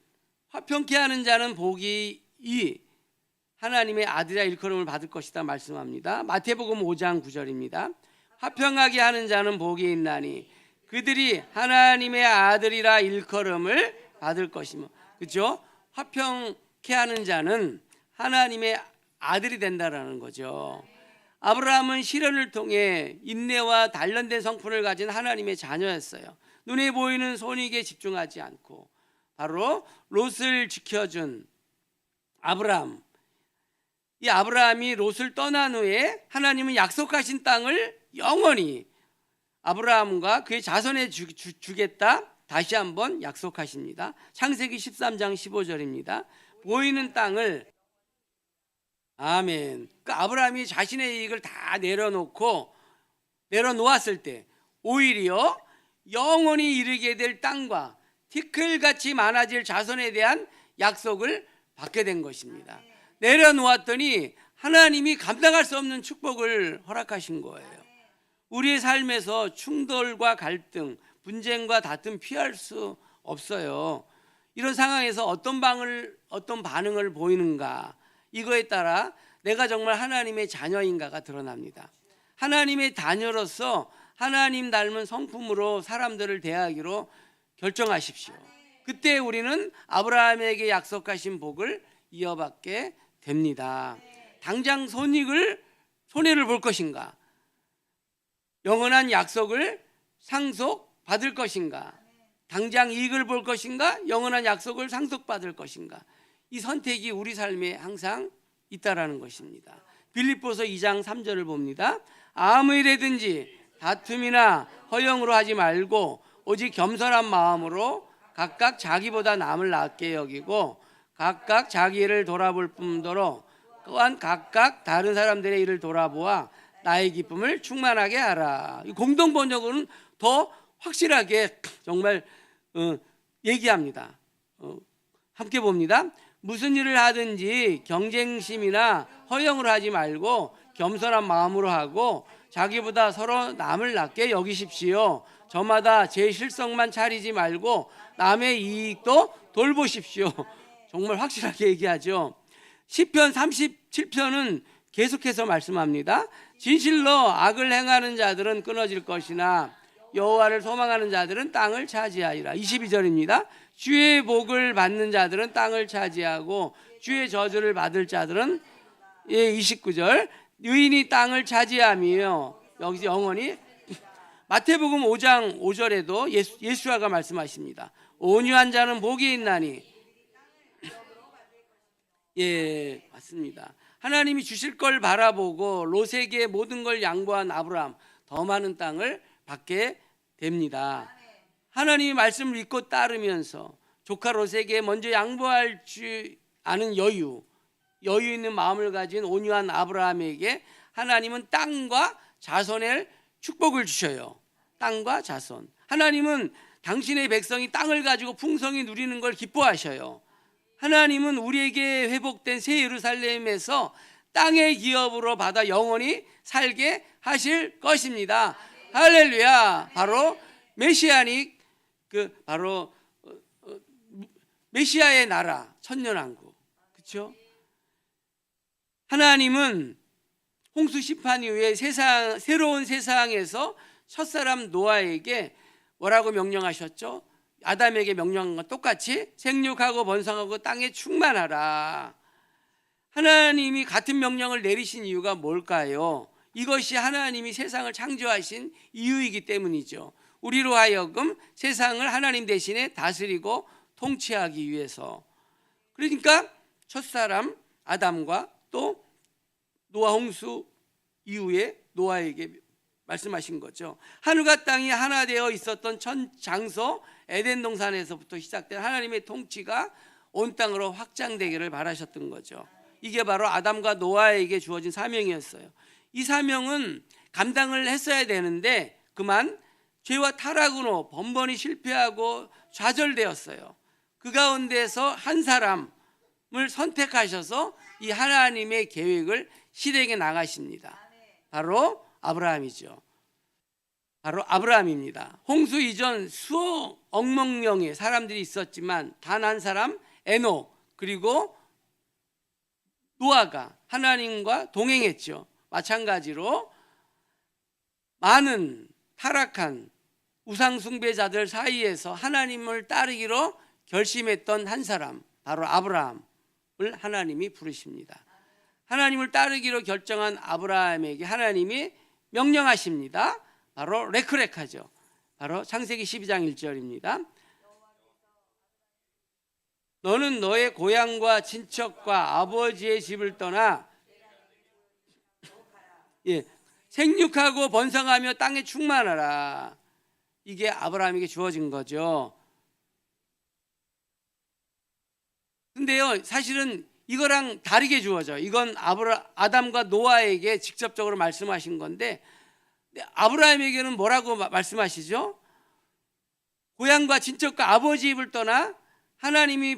화평케 하는 자는 복이 하나님의 아들이라 일컬음을 받을 것이다 말씀합니다. 마태복음 5장 9절입니다. 화평하게 하는 자는 복이 있나니 그들이 하나님의 아들이라 일컬음을 받을 것이며, 그렇죠? 화평케 하는 자는 하나님의 아들이 된다라는 거죠. 아브라함은 시련을 통해 인내와 단련된 성품을 가진 하나님의 자녀였어요. 눈에 보이는 손익에 집중하지 않고 바로 롯을 지켜준 아브라함. 이 아브라함이 롯을 떠난 후에 하나님은 약속하신 땅을 영원히 아브라함과 그의 자손에 주겠다 다시 한번 약속하십니다. 창세기 13장 15절입니다. 보이는 땅을 아멘. 그러니까 아브라함이 자신의 이익을 다 내려놓았을 때 오히려 영원히 이르게 될 땅과 티끌같이 많아질 자손에 대한 약속을 받게 된 것입니다. 내려놓았더니 하나님이 감당할 수 없는 축복을 허락하신 거예요. 우리의 삶에서 충돌과 갈등, 분쟁과 다툼 피할 수 없어요. 이런 상황에서 어떤 반응을 보이는가, 이거에 따라 내가 정말 하나님의 자녀인가가 드러납니다. 하나님의 자녀로서 하나님 닮은 성품으로 사람들을 대하기로 결정하십시오. 그때 우리는 아브라함에게 약속하신 복을 이어받게 됩니다. 당장 손해를 볼 것인가, 영원한 약속을 상속받을 것인가, 당장 이익을 볼 것인가, 영원한 약속을 상속받을 것인가, 이 선택이 우리 삶에 항상 있다라는 것입니다. 빌립보서 2장 3절을 봅니다. 아무 일에든지 다툼이나 허영으로 하지 말고 오직 겸손한 마음으로 각각 자기보다 남을 낫게 여기고 각각 자기 일을 돌아볼 뿐더러 또한 각각 다른 사람들의 일을 돌아보아 나의 기쁨을 충만하게 하라. 공동 번역은 더 확실하게 정말 얘기합니다. 함께 봅니다. 무슨 일을 하든지 경쟁심이나 허영으로 하지 말고 겸손한 마음으로 하고 자기보다 서로 남을 낫게 여기십시오. 저마다 제 실성만 차리지 말고 남의 이익도 돌보십시오. 정말 확실하게 얘기하죠. 시편 37편은 계속해서 말씀합니다. 진실로 악을 행하는 자들은 끊어질 것이나 여호와를 소망하는 자들은 땅을 차지하리라. 22절입니다. 주의 복을 받는 자들은 땅을 차지하고 주의 저주를 받을 자들은 29절 의인이 땅을 차지하며, 여기서 영원히 마태복음 5장 5절에도 예수아가 말씀하십니다. 온유한 자는 복이 있나니, 예, 맞습니다. 하나님이 주실 걸 바라보고 롯에게 모든 걸 양보한 아브라함 더 많은 땅을 받게 됩니다. 하나님의 말씀을 믿고 따르면서 조카 롯에게 먼저 양보할 줄 아는 여유 있는 마음을 가진 온유한 아브라함에게 하나님은 땅과 자손의 축복을 주셔요. 땅과 자손. 하나님은 당신의 백성이 땅을 가지고 풍성히 누리는 걸 기뻐하셔요. 하나님은 우리에게 회복된 새 예루살렘에서 땅의 기업으로 받아 영원히 살게 하실 것입니다. 할렐루야. 바로 메시아닉 바로 메시아의 나라 천년왕국. 그렇죠? 하나님은 홍수 심판 이후에 새로운 세상에서 첫사람 노아에게 뭐라고 명령하셨죠? 아담에게 명령한 건 똑같이 생육하고 번성하고 땅에 충만하라. 하나님이 같은 명령을 내리신 이유가 뭘까요? 이것이 하나님이 세상을 창조하신 이유이기 때문이죠. 우리로 하여금 세상을 하나님 대신에 다스리고 통치하기 위해서. 그러니까 첫사람 아담과 또 노아 홍수 이후에 노아에게 말씀하신 거죠. 하늘과 땅이 하나 되어 있었던 첫 장소 에덴 동산에서부터 시작된 하나님의 통치가 온 땅으로 확장되기를 바라셨던 거죠. 이게 바로 아담과 노아에게 주어진 사명이었어요. 이 사명은 감당을 했어야 되는데 그만 죄와 타락으로 번번이 실패하고 좌절되었어요. 그 가운데서 한 사람을 선택하셔서 이 하나님의 계획을 실행해 나가십니다. 바로 아브라함이죠. 바로 아브라함입니다. 홍수 이전 수억 명의 사람들이 있었지만 단 한 사람 에녹 그리고 노아가 하나님과 동행했죠. 마찬가지로 많은 타락한 우상 숭배자들 사이에서 하나님을 따르기로 결심했던 한 사람 바로 아브라함을 하나님이 부르십니다. 하나님을 따르기로 결정한 아브라함에게 하나님이 명령하십니다. 바로 레크레카죠. 바로 창세기 12장 1절입니다. 너는 너의 고향과 친척과 아버지의 집을 떠나 생육하고 번성하며 땅에 충만하라. 이게 아브라함에게 주어진 거죠. 근데요, 사실은 이거랑 다르게 주어져. 이건 아담과 노아에게 직접적으로 말씀하신 건데 아브라함에게는 뭐라고 말씀하시죠? 고향과 친척과 아버지 집을 떠나 하나님이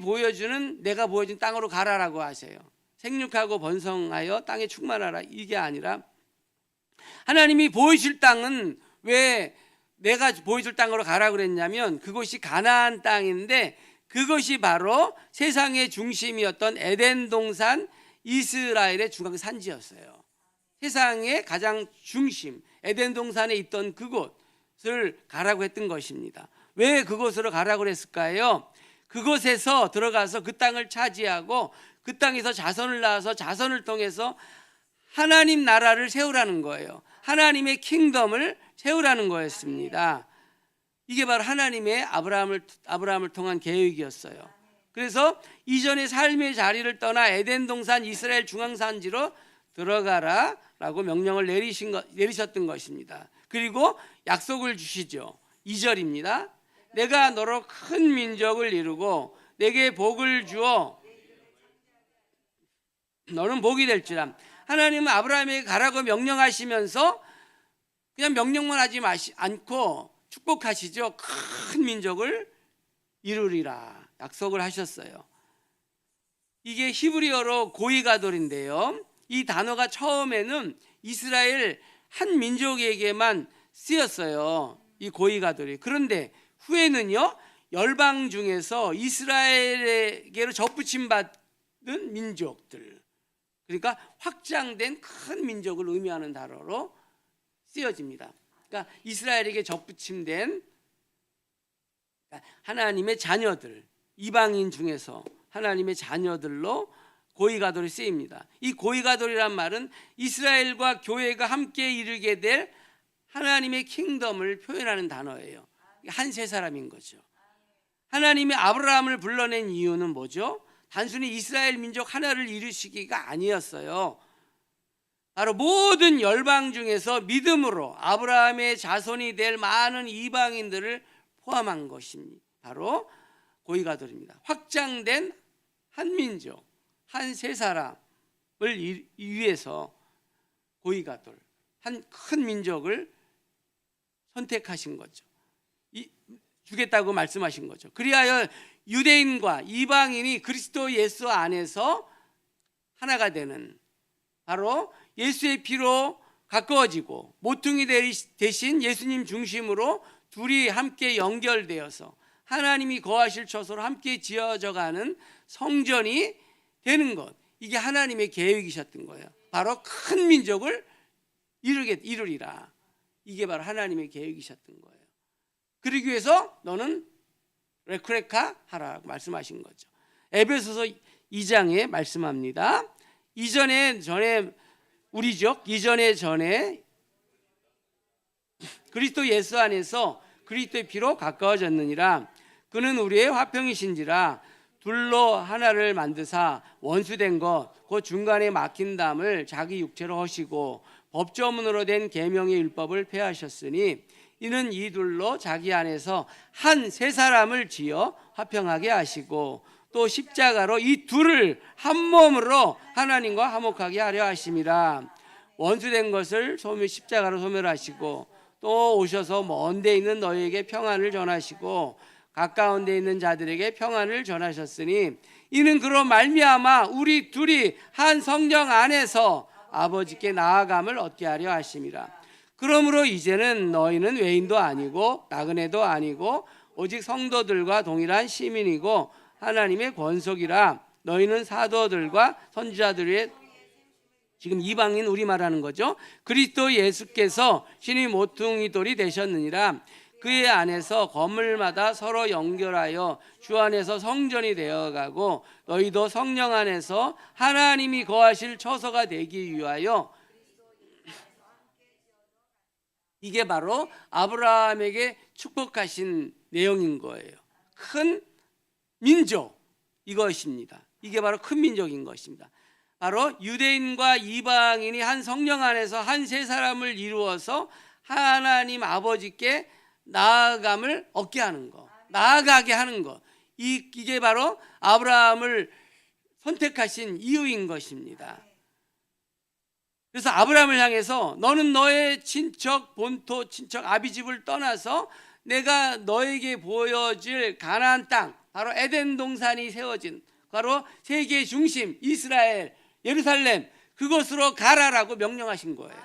내가 보여준 땅으로 가라라고 하세요. 생육하고 번성하여 땅에 충만하라. 이게 아니라 하나님이 보여줄 땅은 왜 내가 보여줄 땅으로 가라 그랬냐면 그곳이 가나안 땅인데 그것이 바로 세상의 중심이었던 에덴 동산 이스라엘의 중앙 산지였어요. 세상의 가장 중심 에덴 동산에 있던 그곳을 가라고 했던 것입니다. 왜 그곳으로 가라고 했을까요? 그곳에서 들어가서 그 땅을 차지하고 그 땅에서 자손을 낳아서 자손을 통해서 하나님 나라를 세우라는 거예요. 하나님의 킹덤을 세우라는 거였습니다. 이게 바로 하나님의 아브라함을 통한 계획이었어요. 그래서 이전의 삶의 자리를 떠나 에덴 동산 이스라엘 중앙산지로 들어가라라고 명령을 내리셨던 것입니다. 그리고 약속을 주시죠. 2절입니다. 내가 너로 큰 민족을 이루고 내게 복을 주어 너는 복이 될지라. 하나님은 아브라함에게 가라고 명령하시면서 그냥 명령만 하지 않고 축복하시죠. 큰 민족을 이루리라 약속을 하셨어요. 이게 히브리어로 고이가돌인데요. 이 단어가 처음에는 이스라엘 한 민족에게만 쓰였어요. 이 고이가돌이. 그런데 후에는요 열방 중에서 이스라엘에게로 접붙임 받은 민족들, 그러니까 확장된 큰 민족을 의미하는 단어로 쓰여집니다. 그러니까 이스라엘에게 접붙임된 하나님의 자녀들, 이방인 중에서 하나님의 자녀들로 고이가돌이 쓰입니다. 이 고이가돌이란 말은 이스라엘과 교회가 함께 이루게 될 하나님의 킹덤을 표현하는 단어예요. 한 세 사람인 거죠. 하나님이 아브라함을 불러낸 이유는 뭐죠? 단순히 이스라엘 민족 하나를 이루시기가 아니었어요. 바로 모든 열방 중에서 믿음으로 아브라함의 자손이 될 많은 이방인들을 포함한 것입니다. 바로 고위가돌입니다. 확장된 한 민족, 한 세 사람을 위해서 고위가돌, 한 큰 민족을 선택하신 거죠. 주겠다고 말씀하신 거죠. 그리하여 유대인과 이방인이 그리스도 예수 안에서 하나가 되는, 바로 예수의 피로 가까워지고 모퉁이 대신 예수님 중심으로 둘이 함께 연결되어서 하나님이 거하실 처소로 함께 지어져가는 성전이 되는 것, 이게 하나님의 계획이셨던 거예요. 바로 큰 민족을 이루리라. 이게 바로 하나님의 계획이셨던 거예요. 그러기 위해서 너는 레크레카 하라고 말씀하신 거죠. 에베소서 2장에 말씀합니다. 이전에 그리스도 예수 안에서 그리스도의 피로 가까워졌느니라. 그는 우리의 화평이신지라. 둘로 하나를 만드사 원수된 것 그 중간에 막힌 담을 자기 육체로 하시고 법조문으로 된 계명의 율법을 폐하셨으니 이는 이 둘로 자기 안에서 한 세 사람을 지어 화평하게 하시고 또 십자가로 이 둘을 한 몸으로 하나님과 화목하게 하려 하심이라. 원수된 것을 십자가로 소멸하시고 또 오셔서 먼 데 있는 너희에게 평안을 전하시고 가까운 데 있는 자들에게 평안을 전하셨으니 이는 그로 말미암아 우리 둘이 한 성령 안에서 아버지께 나아감을 얻게 하려 하심이라. 그러므로 이제는 너희는 외인도 아니고 나그네도 아니고 오직 성도들과 동일한 시민이고 하나님의 권속이라. 너희는 사도들과 선지자들의, 지금 이방인 우리 말하는 거죠, 그리스도 예수께서 신의 모퉁이 돌이 되셨느니라. 그의 안에서 건물마다 서로 연결하여 주 안에서 성전이 되어가고 너희도 성령 안에서 하나님이 거하실 처소가 되기 위하여, 이게 바로 아브라함에게 축복하신 내용인 거예요. 큰 민족, 이것입니다. 이게 바로 큰 민족인 것입니다. 바로 유대인과 이방인이 한 성령 안에서 한 세 사람을 이루어서 하나님 아버지께 나아감을 얻게 하는 것, 나아가게 하는 것, 이게 바로 아브라함을 선택하신 이유인 것입니다. 그래서 아브라함을 향해서 너는 너의 친척 본토 친척 아비집을 떠나서 내가 너에게 보여줄 가나안 땅, 바로 에덴 동산이 세워진 바로 세계의 중심 이스라엘 예루살렘, 그곳으로 가라라고 명령하신 거예요.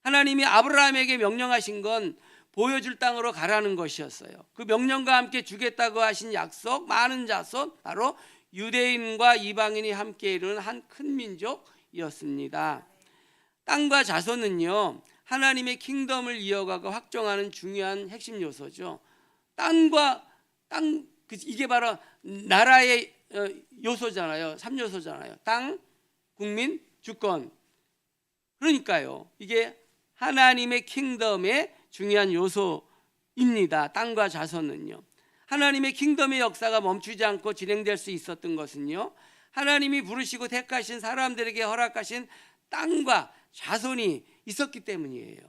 하나님이 아브라함에게 명령하신 건 보여줄 땅으로 가라는 것이었어요. 그 명령과 함께 주겠다고 하신 약속, 많은 자손, 바로 유대인과 이방인이 함께 이루는 한 큰 민족이었습니다. 땅과 자손은요, 하나님의 킹덤을 이어가고 확정하는 중요한 핵심 요소죠. 땅, 이게 바로 나라의 요소잖아요. 3요소잖아요. 땅, 국민, 주권. 그러니까요, 이게 하나님의 킹덤의 중요한 요소입니다. 땅과 자손은요. 하나님의 킹덤의 역사가 멈추지 않고 진행될 수 있었던 것은요, 하나님이 부르시고 택하신 사람들에게 허락하신 땅과 자손이 있었기 때문이에요.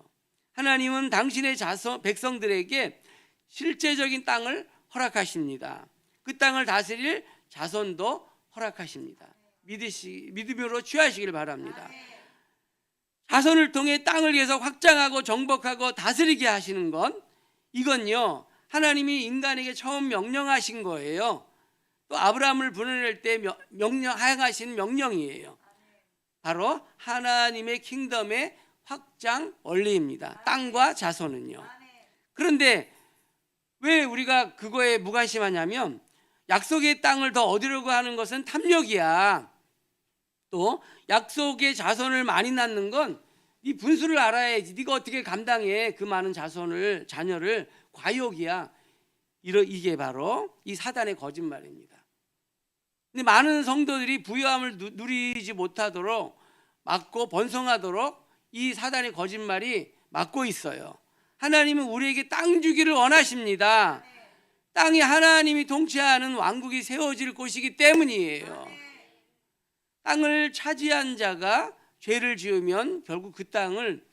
하나님은 당신의 백성들에게 실제적인 땅을 허락하십니다. 그 땅을 다스릴 자손도 허락하십니다. 믿음으로 취하시길 바랍니다. 자손을 통해 땅을 계속 확장하고 정복하고 다스리게 하시는 건, 이건요, 하나님이 인간에게 처음 명령하신 거예요. 또 아브라함을 불러낼 때 하신 명령이에요. 바로 하나님의 킹덤의 확장 원리입니다. 땅과 자손은요. 그런데 왜 우리가 그거에 무관심하냐면, 약속의 땅을 더 얻으려고 하는 것은 탐욕이야. 또 약속의 자손을 많이 낳는 건 네 분수를 알아야지. 네가 어떻게 감당해 그 많은 자녀를. 과욕이야. 이게 바로 이 사단의 거짓말입니다. 근데 많은 성도들이 부유함을 누리지 못하도록 막고 번성하도록 이 사단의 거짓말이 막고 있어요. 하나님은 우리에게 땅 주기를 원하십니다. 땅이 하나님이 통치하는 왕국이 세워질 곳이기 때문이에요. 땅을 차지한 자가 죄를 지으면 결국 그 땅을,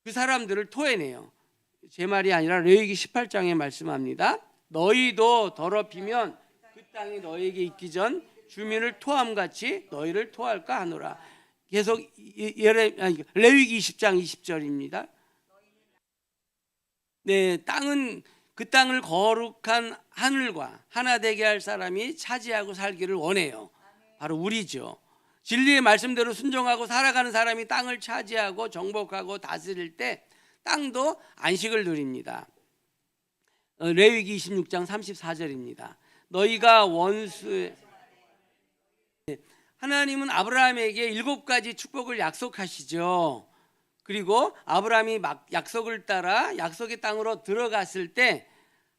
그 사람들을 토해내요. 제 말이 아니라 레위기 18장에 말씀합니다. 너희도 더럽히면 그 땅이 너에게 있기 전 주민을 토함같이 너희를 토할까 하노라. 계속 레위기 20장 20절입니다. 네, 땅은, 그 땅을 거룩한 하늘과 하나 되게 할 사람이 차지하고 살기를 원해요. 바로 우리죠. 진리의 말씀대로 순종하고 살아가는 사람이 땅을 차지하고 정복하고 다스릴 때 땅도 안식을 누립니다. 레위기 26장 34절입니다. 너희가 원수의, 하나님은 아브라함에게 7가지 축복을 약속하시죠. 그리고 아브라함이 막 약속을 따라 약속의 땅으로 들어갔을 때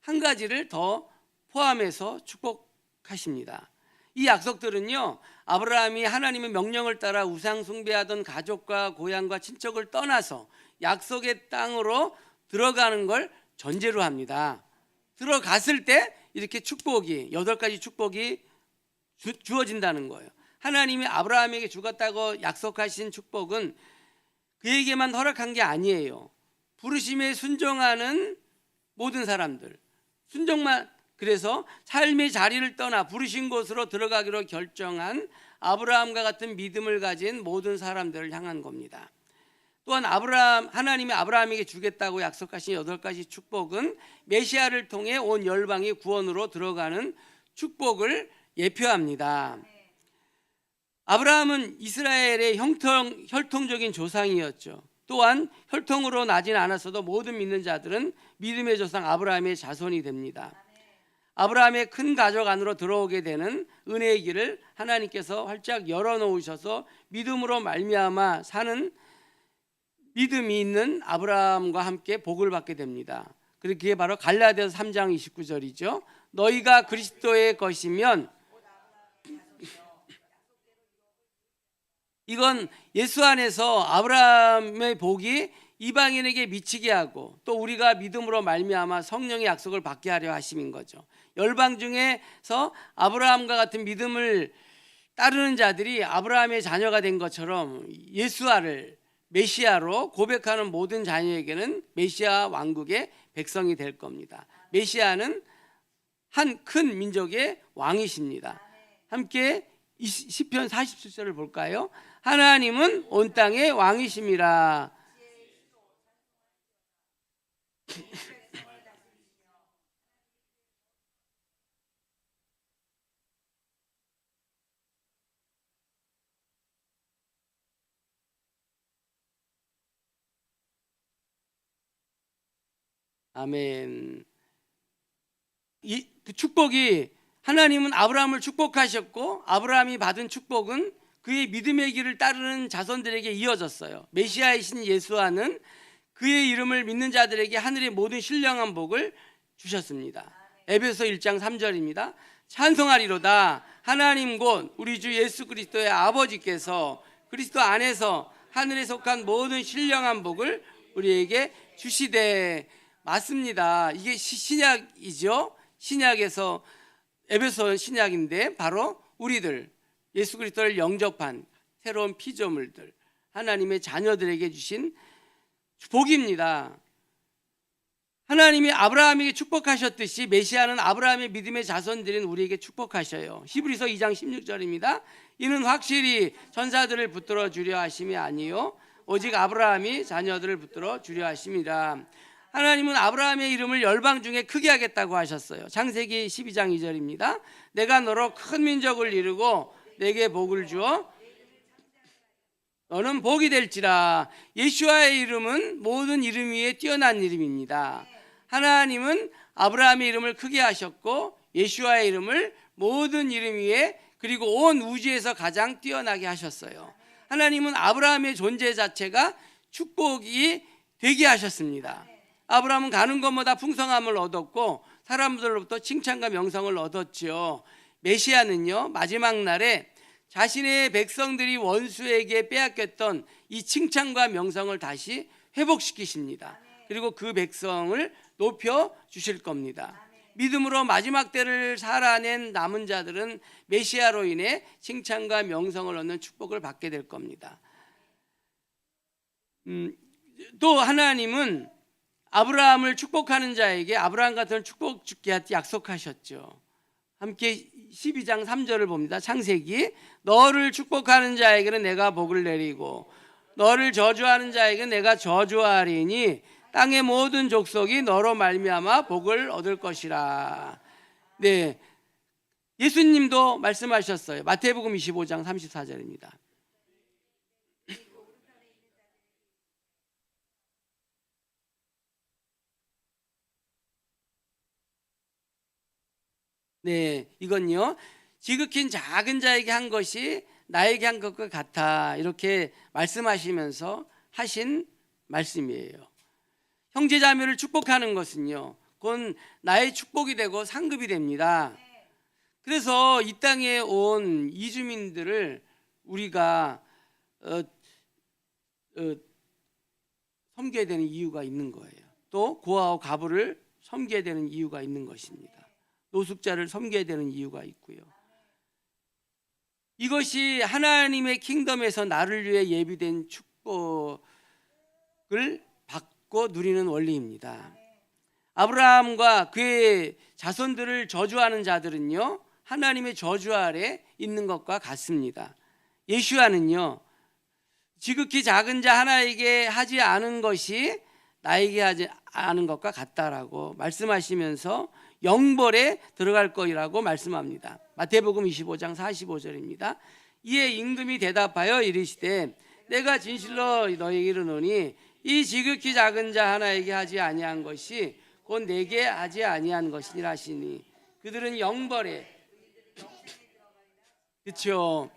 한 가지를 더 포함해서 축복하십니다. 이 약속들은요, 아브라함이 하나님의 명령을 따라 우상 숭배하던 가족과 고향과 친척을 떠나서 약속의 땅으로 들어가는 걸 전제로 합니다. 들어갔을 때 이렇게 축복이, 8가지 축복이 주어진다는 거예요. 하나님이 아브라함에게 주겠다고 약속하신 축복은 그에게만 허락한 게 아니에요. 부르심에 순종하는 모든 사람들, 순종만, 그래서 삶의 자리를 떠나 부르신 곳으로 들어가기로 결정한 아브라함과 같은 믿음을 가진 모든 사람들을 향한 겁니다. 또한 하나님이 아브라함에게 주겠다고 약속하신 8가지 축복은 메시아를 통해 온 열방이 구원으로 들어가는 축복을 예표합니다. 아브라함은 이스라엘의 혈통적인 조상이었죠. 또한 혈통으로 나진 않았어도 모든 믿는 자들은 믿음의 조상 아브라함의 자손이 됩니다. 아브라함의 큰 가족 안으로 들어오게 되는 은혜의 길을 하나님께서 활짝 열어놓으셔서 믿음으로 말미암아 사는 믿음이 있는 아브라함과 함께 복을 받게 됩니다. 그게 바로 갈라디아서 3장 29절이죠. 너희가 그리스도의 것이면, 이건 예수 안에서 아브라함의 복이 이방인에게 미치게 하고 또 우리가 믿음으로 말미암아 성령의 약속을 받게 하려 하심인 거죠. 열방 중에서 아브라함과 같은 믿음을 따르는 자들이 아브라함의 자녀가 된 것처럼 예수아를 메시아로 고백하는 모든 자녀에게는 메시아 왕국의 백성이 될 겁니다. 메시아는 한 큰 민족의 왕이십니다. 함께 시편 47절을 볼까요? 하나님은 온 땅의 왕이심이라. 아멘. 그 축복이, 하나님은 아브라함을 축복하셨고 아브라함이 받은 축복은 그의 믿음의 길을 따르는 자손들에게 이어졌어요. 메시아이신 예수와는 그의 이름을 믿는 자들에게 하늘의 모든 신령한 복을 주셨습니다. 에베소 1장 3절입니다. 찬송하리로다 하나님 곧 우리 주 예수 그리스도의 아버지께서 그리스도 안에서 하늘에 속한 모든 신령한 복을 우리에게 주시되. 맞습니다. 이게 신약이죠. 신약에서, 에베소 신약인데 바로 우리들 예수 그리스도를 영접한 새로운 피조물들, 하나님의 자녀들에게 주신 복입니다. 하나님이 아브라함에게 축복하셨듯이 메시아는 아브라함의 믿음의 자손들인 우리에게 축복하셔요. 히브리서 2장 16절입니다. 이는 확실히 천사들을 붙들어 주려 하심이 아니요 오직 아브라함이 자녀들을 붙들어 주려 하심이라. 하나님은 아브라함의 이름을 열방 중에 크게 하겠다고 하셨어요. 창세기 12장 2절입니다. 내가 너로 큰 민족을 이루고 내게 복을 주어 너는 복이 될지라. 예수와의 이름은 모든 이름 위에 뛰어난 이름입니다. 하나님은 아브라함의 이름을 크게 하셨고 예수와의 이름을 모든 이름 위에, 그리고 온 우주에서 가장 뛰어나게 하셨어요. 하나님은 아브라함의 존재 자체가 축복이 되게 하셨습니다. 아브라함은 가는 것마다 풍성함을 얻었고 사람들로부터 칭찬과 명성을 얻었지요. 메시아는요, 마지막 날에 자신의 백성들이 원수에게 빼앗겼던 이 칭찬과 명성을 다시 회복시키십니다. 그리고 그 백성을 높여 주실 겁니다. 믿음으로 마지막 때를 살아낸 남은 자들은 메시아로 인해 칭찬과 명성을 얻는 축복을 받게 될 겁니다. 또 하나님은 아브라함을 축복하는 자에게 아브라함 같은 축복 주게 약속하셨죠. 함께 12장 3절을 봅니다. 창세기. 너를 축복하는 자에게는 내가 복을 내리고 너를 저주하는 자에게는 내가 저주하리니 땅의 모든 족속이 너로 말미암아 복을 얻을 것이라. 네, 예수님도 말씀하셨어요. 마태복음 25장 34절입니다. 네, 이건요, 지극히 작은 자에게 한 것이 나에게 한 것과 같아, 이렇게 말씀하시면서 하신 말씀이에요. 형제자매를 축복하는 것은요, 그건 나의 축복이 되고 상급이 됩니다. 그래서 이 땅에 온 이주민들을 우리가 섬겨야 되는 이유가 있는 거예요. 또 고아와 과부를 섬겨야 되는 이유가 있는 것입니다. 노숙자를 섬겨야 되는 이유가 있고요. 이것이 하나님의 킹덤에서 나를 위해 예비된 축복을 받고 누리는 원리입니다. 아브라함과 그의 자손들을 저주하는 자들은요, 하나님의 저주 아래 있는 것과 같습니다. 예수와는요, 지극히 작은 자 하나에게 하지 않은 것이 나에게 하지 않은 것과 같다라고 말씀하시면서 영벌에 들어갈 거라고 말씀합니다. 마태복음 25장 45절입니다. 이에 임금이 대답하여 이르시되 내가 진실로 너희에게 이르노니 이 지극히 작은 자 하나에게 하지 아니한 것이 곧 내게 하지 아니한 것이니라 하시니 그들은 영벌에 그렇죠.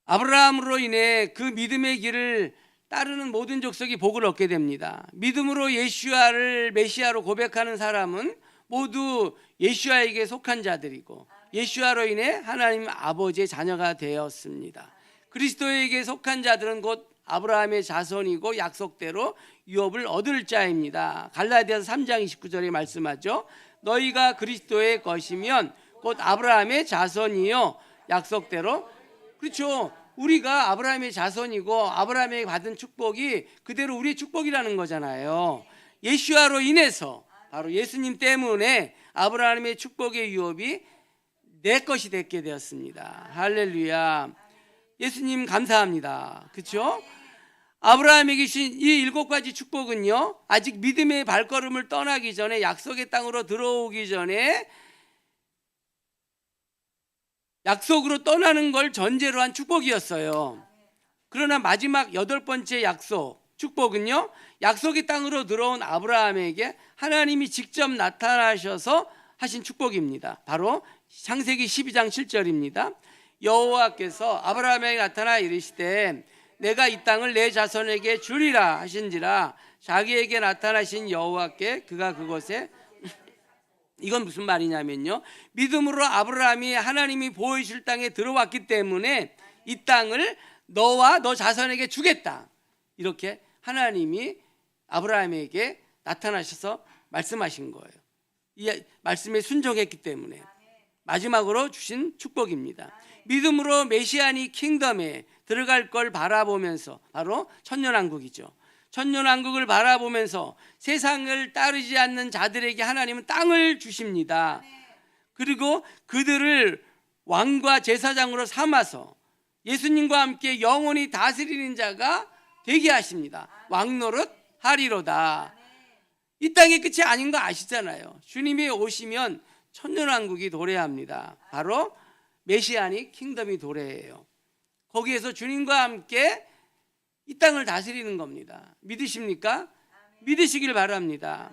아브라함으로 인해 그 믿음의 길을 따르는 모든 족속이 복을 얻게 됩니다. 믿음으로 예수아를 메시아로 고백하는 사람은 모두 예수아에게 속한 자들이고 예수아로 인해 하나님 아버지의 자녀가 되었습니다. 그리스도에게 속한 자들은 곧 아브라함의 자손이고 약속대로 유업을 얻을 자입니다. 갈라디아서 3장 29절에 말씀하죠. 너희가 그리스도의 것이면 곧 아브라함의 자손이요 약속대로. 그렇죠. 우리가 아브라함의 자손이고 아브라함에게 받은 축복이 그대로 우리의 축복이라는 거잖아요. 예수아로 인해서 바로 예수님 때문에 아브라함의 축복의 유업이 내 것이 되게 되었습니다. 할렐루야. 예수님 감사합니다. 그렇죠? 아브라함에게 주신 이 7가지 축복은요, 아직 믿음의 발걸음을 떠나기 전에, 약속의 땅으로 들어오기 전에 약속으로 떠나는 걸 전제로 한 축복이었어요. 그러나 마지막 8번째 약속, 축복은요, 약속의 땅으로 들어온 아브라함에게 하나님이 직접 나타나셔서 하신 축복입니다. 바로 창세기 12장 7절입니다. 여호와께서 아브라함에게 나타나 이르시되 내가 이 땅을 내 자손에게 주리라 하신지라. 자기에게 나타나신 여호와께 그가 그곳에 이건 무슨 말이냐면요, 믿음으로 아브라함이 하나님이 보여주실 땅에 들어왔기 때문에 이 땅을 너와 너 자손에게 주겠다, 이렇게 하나님이 아브라함에게 나타나셔서 말씀하신 거예요. 이 말씀에 순종했기 때문에 마지막으로 주신 축복입니다. 믿음으로 메시아니 킹덤에 들어갈 걸 바라보면서, 바로 천년왕국이죠. 천년왕국을 바라보면서 세상을 따르지 않는 자들에게 하나님은 땅을 주십니다. 그리고 그들을 왕과 제사장으로 삼아서 예수님과 함께 영원히 다스리는 자가 되게 하십니다. 왕노릇 하리로다. 이 땅의 끝이 아닌 거 아시잖아요. 주님이 오시면 천년왕국이 도래합니다. 바로 메시아니 킹덤이 도래해요. 거기에서 주님과 함께 이 땅을 다스리는 겁니다. 믿으십니까? 믿으시길 바랍니다.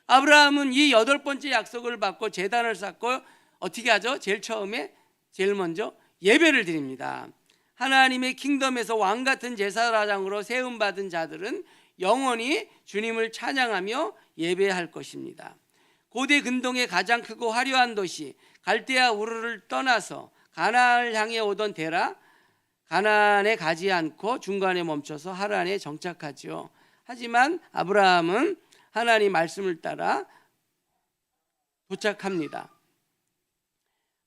아브라함은 이 8번째 약속을 받고 제단을 쌓고 어떻게 하죠? 제일 먼저 예배를 드립니다. 하나님의 킹덤에서 왕 같은 제사장으로 세움받은 자들은 영원히 주님을 찬양하며 예배할 것입니다. 고대 근동의 가장 크고 화려한 도시 갈대아 우르를 떠나서 가나안을 향해 오던 데라 가나안에 가지 않고 중간에 멈춰서 하란에 정착하지요. 하지만 아브라함은 하나님 말씀을 따라 도착합니다.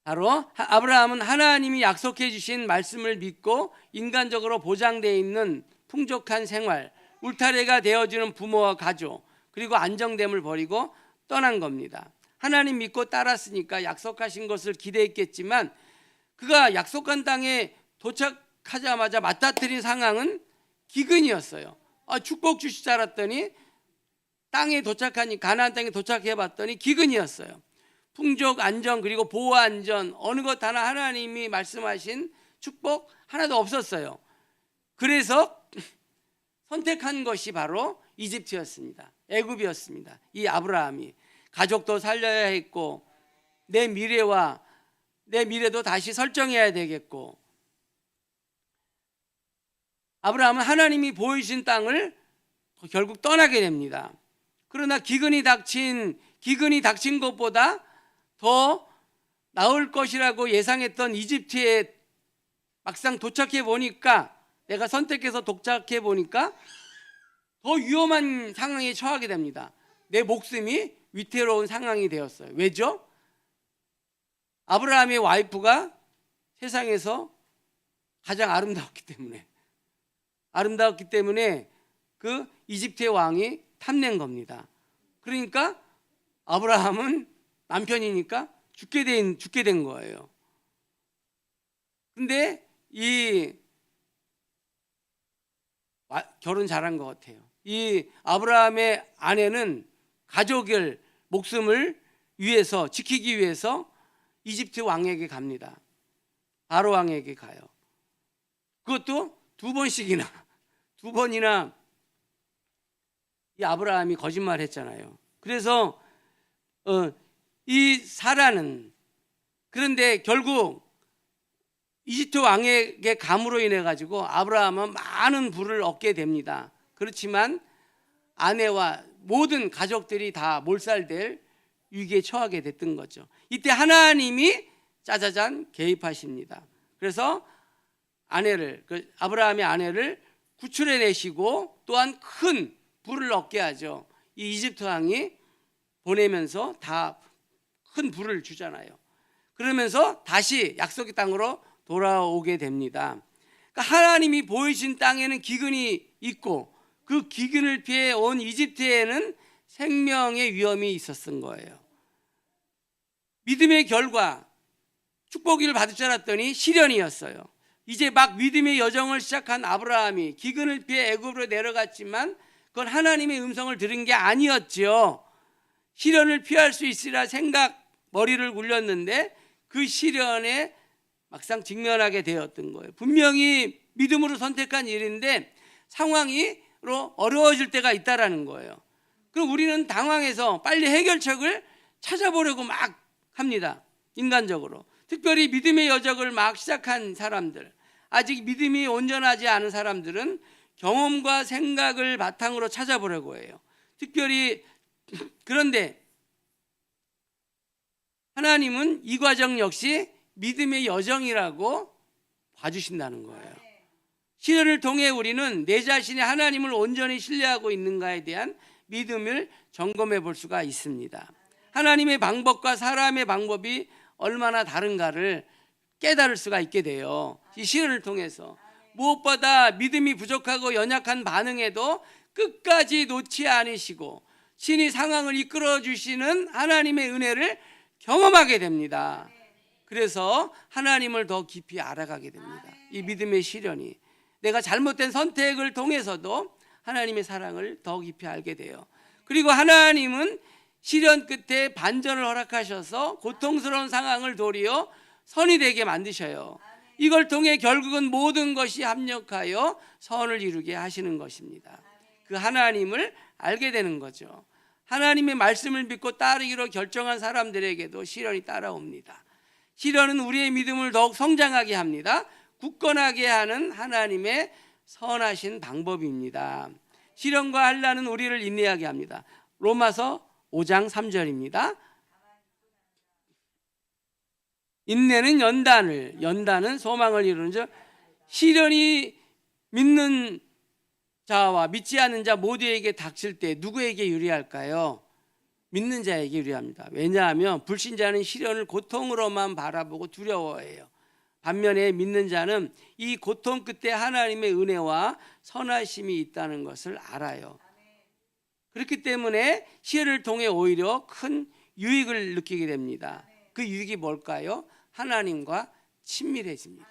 바로 아브라함은 하나님이 약속해 주신 말씀을 믿고 인간적으로 보장되어 있는 풍족한 생활, 울타리가 되어주는 부모와 가족, 그리고 안정됨을 버리고 떠난 겁니다. 하나님 믿고 따랐으니까 약속하신 것을 기대했겠지만 그가 약속한 땅에 도착하자마자 맞닥뜨린 상황은 기근이었어요. 축복 주실 줄 알았더니 가나안 땅에 도착해 봤더니 기근이었어요. 풍족, 안정, 그리고 보호, 안전, 어느 것 하나 하나님이 말씀하신 축복 하나도 없었어요. 그래서 선택한 것이 바로 이집트였습니다. 애굽이었습니다. 이 아브라함이 가족도 살려야 했고 내 미래도 다시 설정해야 되겠고, 아브라함은 하나님이 보여주신 땅을 결국 떠나게 됩니다. 그러나 기근이 닥친 것보다 더 나을 것이라고 예상했던 이집트에 막상 도착해 보니까, 내가 선택해서 도착해 보니까 더 위험한 상황에 처하게 됩니다. 내 목숨이 위태로운 상황이 되었어요. 왜죠? 아브라함의 와이프가 세상에서 가장 아름다웠기 때문에 그 이집트의 왕이 탐낸 겁니다. 그러니까 아브라함은 남편이니까 죽게 된 거예요. 근데 결혼 잘한 것 같아요. 이 아브라함의 아내는 가족을, 목숨을 지키기 위해서 이집트 왕에게 갑니다. 바로 왕에게 가요. 그것도 두 번이나 이 아브라함이 거짓말 했잖아요. 그래서 이 사라는, 그런데 결국 이집트 왕에게 감으로 인해 가지고 아브라함은 많은 부를 얻게 됩니다. 그렇지만 아내와 모든 가족들이 다 몰살될 위기에 처하게 됐던 거죠. 이때 하나님이 짜자잔 개입하십니다. 그래서 아브라함의 아내를 구출해내시고 또한 큰 부를 얻게 하죠. 이 이집트 왕이 보내면서 다 큰 부를 주잖아요. 그러면서 다시 약속의 땅으로 돌아오게 됩니다. 그러니까 하나님이 보이신 땅에는 기근이 있고 그 기근을 피해 온 이집트에는 생명의 위험이 있었던 거예요. 믿음의 결과, 축복을 받을 줄 알았더니 시련이었어요. 이제 막 믿음의 여정을 시작한 아브라함이 기근을 피해 애굽으로 내려갔지만 그건 하나님의 음성을 들은 게 아니었죠. 시련을 피할 수 있으리라 머리를 굴렸는데 그 시련에 막상 직면하게 되었던 거예요. 분명히 믿음으로 선택한 일인데 상황으로 어려워질 때가 있다라는 거예요. 그럼 우리는 당황해서 빨리 해결책을 찾아보려고 막 합니다. 인간적으로. 특별히 믿음의 여정을 막 시작한 사람들, 아직 믿음이 온전하지 않은 사람들은 경험과 생각을 바탕으로 찾아보려고 해요. 특별히 그런데 하나님은 이 과정 역시 믿음의 여정이라고 봐주신다는 거예요. 시련을 통해 우리는 내 자신이 하나님을 온전히 신뢰하고 있는가에 대한 믿음을 점검해 볼 수가 있습니다. 하나님의 방법과 사람의 방법이 얼마나 다른가를 깨달을 수가 있게 돼요. 이 시련을 통해서 무엇보다 믿음이 부족하고 연약한 반응에도 끝까지 놓지 않으시고 신이 상황을 이끌어 주시는 하나님의 은혜를 경험하게 됩니다. 그래서 하나님을 더 깊이 알아가게 됩니다. 이 믿음의 시련이 내가 잘못된 선택을 통해서도 하나님의 사랑을 더 깊이 알게 돼요. 그리고 하나님은 시련 끝에 반전을 허락하셔서 고통스러운 상황을 도리어 선이 되게 만드셔요. 이걸 통해 결국은 모든 것이 합력하여 선을 이루게 하시는 것입니다. 그 하나님을 알게 되는 거죠. 하나님의 말씀을 믿고 따르기로 결정한 사람들에게도 시련이 따라옵니다. 시련은 우리의 믿음을 더욱 성장하게 합니다. 굳건하게 하는 하나님의 선하신 방법입니다. 시련과 환난은 우리를 인내하게 합니다. 로마서 5장 3절입니다. 인내는 연단은 소망을 이루는 줄, 시련이 믿는 자와 믿지 않는 자 모두에게 닥칠 때 누구에게 유리할까요? 믿는 자에게 유리합니다. 왜냐하면 불신자는 시련을 고통으로만 바라보고 두려워해요. 반면에 믿는 자는 이 고통 끝에 하나님의 은혜와 선하심이 있다는 것을 알아요. 그렇기 때문에 시련을 통해 오히려 큰 유익을 느끼게 됩니다. 그 유익이 뭘까요? 하나님과 친밀해집니다.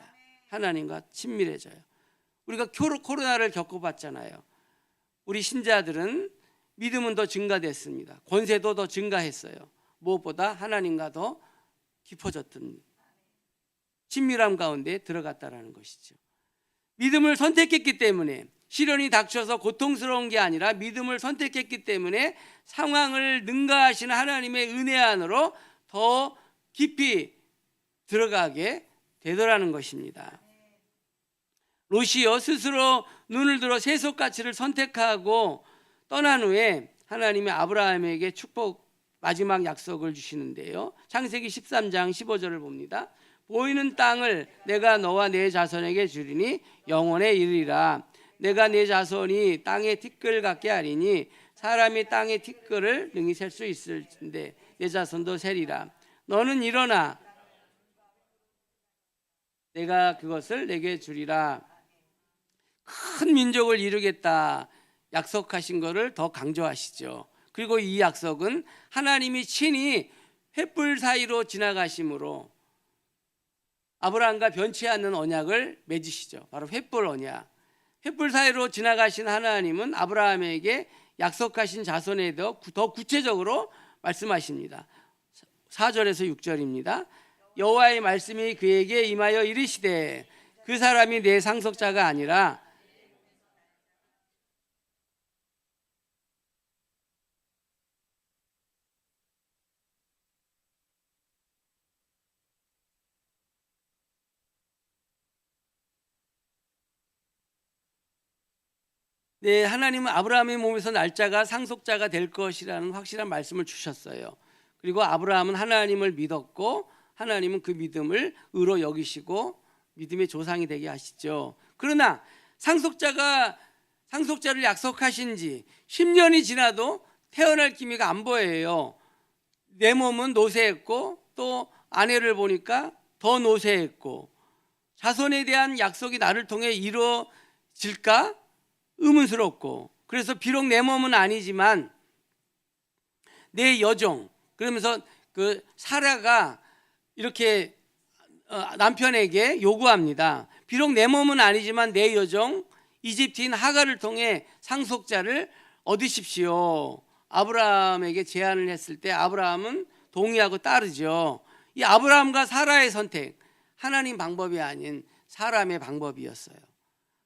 하나님과 친밀해져요. 우리가 코로나를 겪어봤잖아요. 우리 신자들은 믿음은 더 증가됐습니다. 권세도 더 증가했어요. 무엇보다 하나님과 더 깊어졌던 친밀함 가운데 들어갔다라는 것이죠. 믿음을 선택했기 때문에 시련이 닥쳐서 고통스러운 게 아니라 믿음을 선택했기 때문에 상황을 능가하시는 하나님의 은혜 안으로 더 깊이 들어가게 되더라는 것입니다. 롯이요 스스로 눈을 들어 세속가치를 선택하고 떠난 후에 하나님이 아브라함에게 축복 마지막 약속을 주시는데요. 창세기 13장 15절을 봅니다. 보이는 땅을 내가 너와 내 자손에게 주리니 영원에 이르리라. 내가 내 자손이 땅의 티끌 같게 하리니 사람이 땅의 티끌을 능히 셀 수 있을진데 내 자손도 세리라. 너는 일어나 내가 그것을 내게 주리라. 큰 민족을 이루겠다 약속하신 것을 더 강조하시죠. 그리고 이 약속은 하나님이 친히 횃불 사이로 지나가심으로 아브라함과 변치 않는 언약을 맺으시죠. 바로 횃불 언약. 횃불 사이로 지나가신 하나님은 아브라함에게 약속하신 자손에 대해 더 구체적으로 말씀하십니다. 4절에서 6절입니다. 여호와의 말씀이 그에게 임하여 이르시되 그 사람이 내 상속자가 아니라 네, 하나님은 아브라함의 몸에서 날짜가 상속자가 될 것이라는 확실한 말씀을 주셨어요. 그리고 아브라함은 하나님을 믿었고 하나님은 그 믿음을 의로 여기시고 믿음의 조상이 되게 하시죠. 그러나 상속자를 약속하신 지 10년이 지나도 태어날 기미가 안 보여요. 내 몸은 노쇠했고 또 아내를 보니까 더 노쇠했고 자손에 대한 약속이 나를 통해 이루어질까 의문스럽고 그래서 비록 내 몸은 아니지만 내 여종 그러면서 그 사라가 이렇게 남편에게 요구합니다. 비록 내 몸은 아니지만 내 여종 이집트인 하갈을 통해 상속자를 얻으십시오. 아브라함에게 제안을 했을 때 아브라함은 동의하고 따르죠. 이 아브라함과 사라의 선택 하나님 방법이 아닌 사람의 방법이었어요.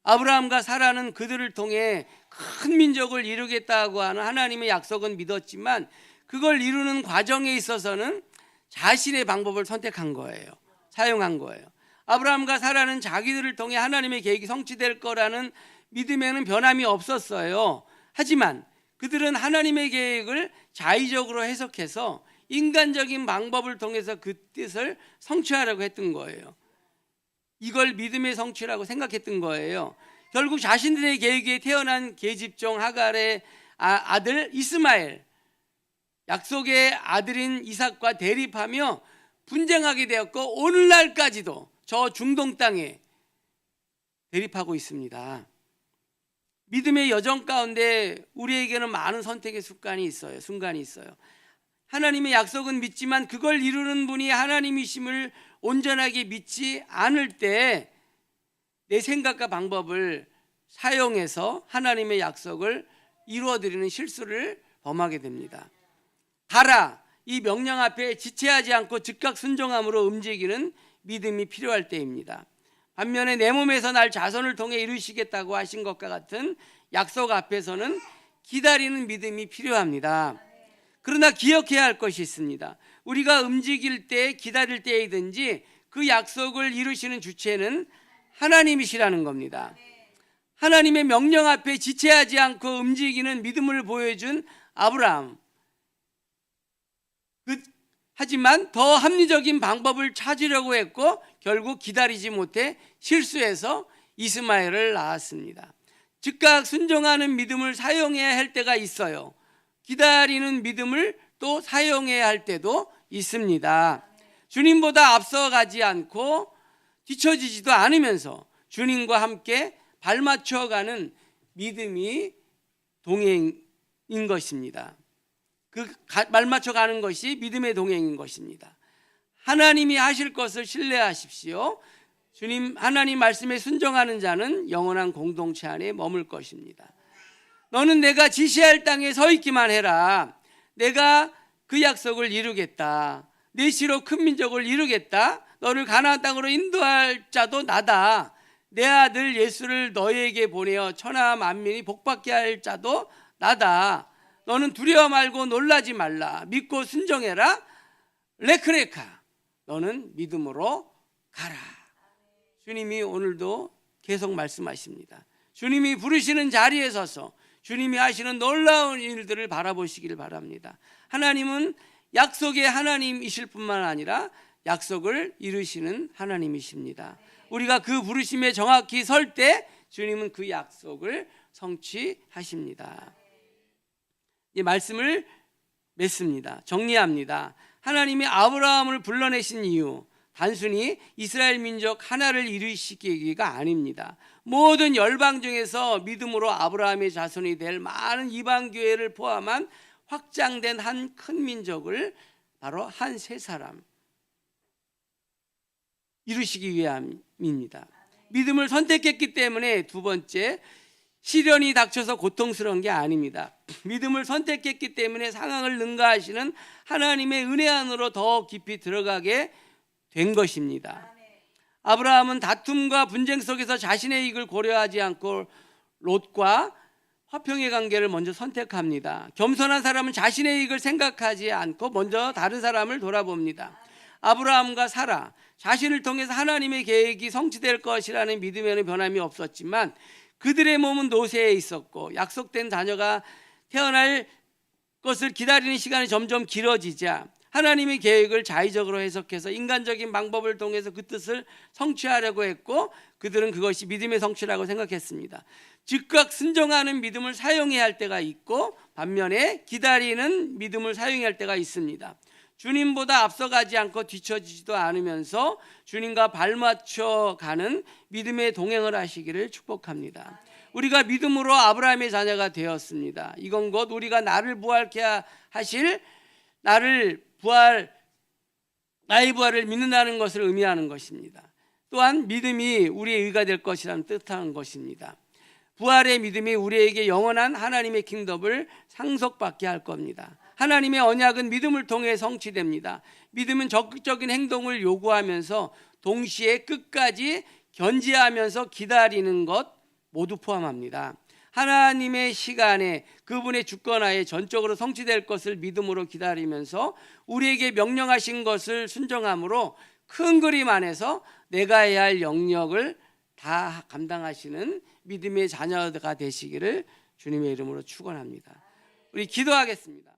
아브라함과 사라는 그들을 통해 큰 민족을 이루겠다고 하는 하나님의 약속은 믿었지만 그걸 이루는 과정에 있어서는 자신의 방법을 선택한 거예요. 사용한 거예요. 아브라함과 사라는 자기들을 통해 하나님의 계획이 성취될 거라는 믿음에는 변함이 없었어요. 하지만 그들은 하나님의 계획을 자의적으로 해석해서 인간적인 방법을 통해서 그 뜻을 성취하려고 했던 거예요. 이걸 믿음의 성취라고 생각했던 거예요. 결국 자신들의 계획에 태어난 계집종 하갈의 아들 이스마엘, 약속의 아들인 이삭과 대립하며 분쟁하게 되었고 오늘날까지도 저 중동 땅에 대립하고 있습니다. 믿음의 여정 가운데 우리에게는 많은 선택의 순간이 있어요. 하나님의 약속은 믿지만 그걸 이루는 분이 하나님이심을 온전하게 믿지 않을 때 내 생각과 방법을 사용해서 하나님의 약속을 이루어드리는 실수를 범하게 됩니다. 가라 이 명령 앞에 지체하지 않고 즉각 순종함으로 움직이는 믿음이 필요할 때입니다. 반면에 내 몸에서 날 자손을 통해 이루시겠다고 하신 것과 같은 약속 앞에서는 기다리는 믿음이 필요합니다. 그러나 기억해야 할 것이 있습니다. 우리가 움직일 때 기다릴 때이든지 그 약속을 이루시는 주체는 하나님이시라는 겁니다. 하나님의 명령 앞에 지체하지 않고 움직이는 믿음을 보여준 아브라함. 하지만 더 합리적인 방법을 찾으려고 했고 결국 기다리지 못해 실수해서 이스마엘을 낳았습니다. 즉각 순종하는 믿음을 사용해야 할 때가 있어요. 기다리는 믿음을 또 사용해야 할 때도 있습니다. 주님보다 앞서가지 않고 뒤처지지도 않으면서 주님과 함께 발맞춰가는 믿음이 동행인 것입니다. 그 발맞춰가는 것이 믿음의 동행인 것입니다. 하나님이 하실 것을 신뢰하십시오. 주님 하나님 말씀에 순종하는 자는 영원한 공동체 안에 머물 것입니다. 너는 내가 지시할 땅에 서 있기만 해라. 내가 그 약속을 이루겠다. 내 시로 큰 민족을 이루겠다. 너를 가나안 땅으로 인도할 자도 나다. 내 아들 예수를 너희에게 보내어 천하 만민이 복받게 할 자도 나다. 너는 두려워 말고 놀라지 말라. 믿고 순종해라. 레크레카. 너는 믿음으로 가라. 주님이 오늘도 계속 말씀하십니다. 주님이 부르시는 자리에 서서 주님이 하시는 놀라운 일들을 바라보시기를 바랍니다. 하나님은 약속의 하나님이실 뿐만 아니라 약속을 이루시는 하나님이십니다. 우리가 그 부르심에 정확히 설 때 주님은 그 약속을 성취하십니다. 이 말씀을 맺습니다. 정리합니다. 하나님이 아브라함을 불러내신 이유, 단순히 이스라엘 민족 하나를 이루시기가 아닙니다. 모든 열방 중에서 믿음으로 아브라함의 자손이 될 많은 이방 교회를 포함한 확장된 한 큰 민족을 바로 한 세 사람 이루시기 위함입니다. 믿음을 선택했기 때문에 두 번째, 시련이 닥쳐서 고통스러운 게 아닙니다. 믿음을 선택했기 때문에 상황을 능가하시는 하나님의 은혜 안으로 더 깊이 들어가게 된 것입니다. 아브라함은 다툼과 분쟁 속에서 자신의 이익을 고려하지 않고 롯과 화평의 관계를 먼저 선택합니다. 겸손한 사람은 자신의 이익을 생각하지 않고 먼저 다른 사람을 돌아봅니다. 아브라함과 사라, 자신을 통해서 하나님의 계획이 성취될 것이라는 믿음에는 변함이 없었지만 그들의 몸은 노쇠해 있었고 약속된 자녀가 태어날 것을 기다리는 시간이 점점 길어지자 하나님의 계획을 자의적으로 해석해서 인간적인 방법을 통해서 그 뜻을 성취하려고 했고 그들은 그것이 믿음의 성취라고 생각했습니다. 즉각 순종하는 믿음을 사용해야 할 때가 있고 반면에 기다리는 믿음을 사용해야 할 때가 있습니다. 주님보다 앞서가지 않고 뒤처지지도 않으면서 주님과 발맞춰 가는 믿음의 동행을 하시기를 축복합니다. 우리가 믿음으로 아브라함의 자녀가 되었습니다. 이건 곧 우리가 나를 부활케 하실 나의 부활을 믿는다는 것을 의미하는 것입니다. 또한 믿음이 우리의 의가 될 것이라는 뜻하는 것입니다. 부활의 믿음이 우리에게 영원한 하나님의 킹덤을 상속받게 할 겁니다. 하나님의 언약은 믿음을 통해 성취됩니다. 믿음은 적극적인 행동을 요구하면서 동시에 끝까지 견지하면서 기다리는 것 모두 포함합니다. 하나님의 시간에 그분의 주권하에 전적으로 성취될 것을 믿음으로 기다리면서 우리에게 명령하신 것을 순종함으로 큰 그림 안에서 내가 해야 할 영역을 다 감당하시는 믿음의 자녀가 되시기를 주님의 이름으로 축원합니다. 우리 기도하겠습니다.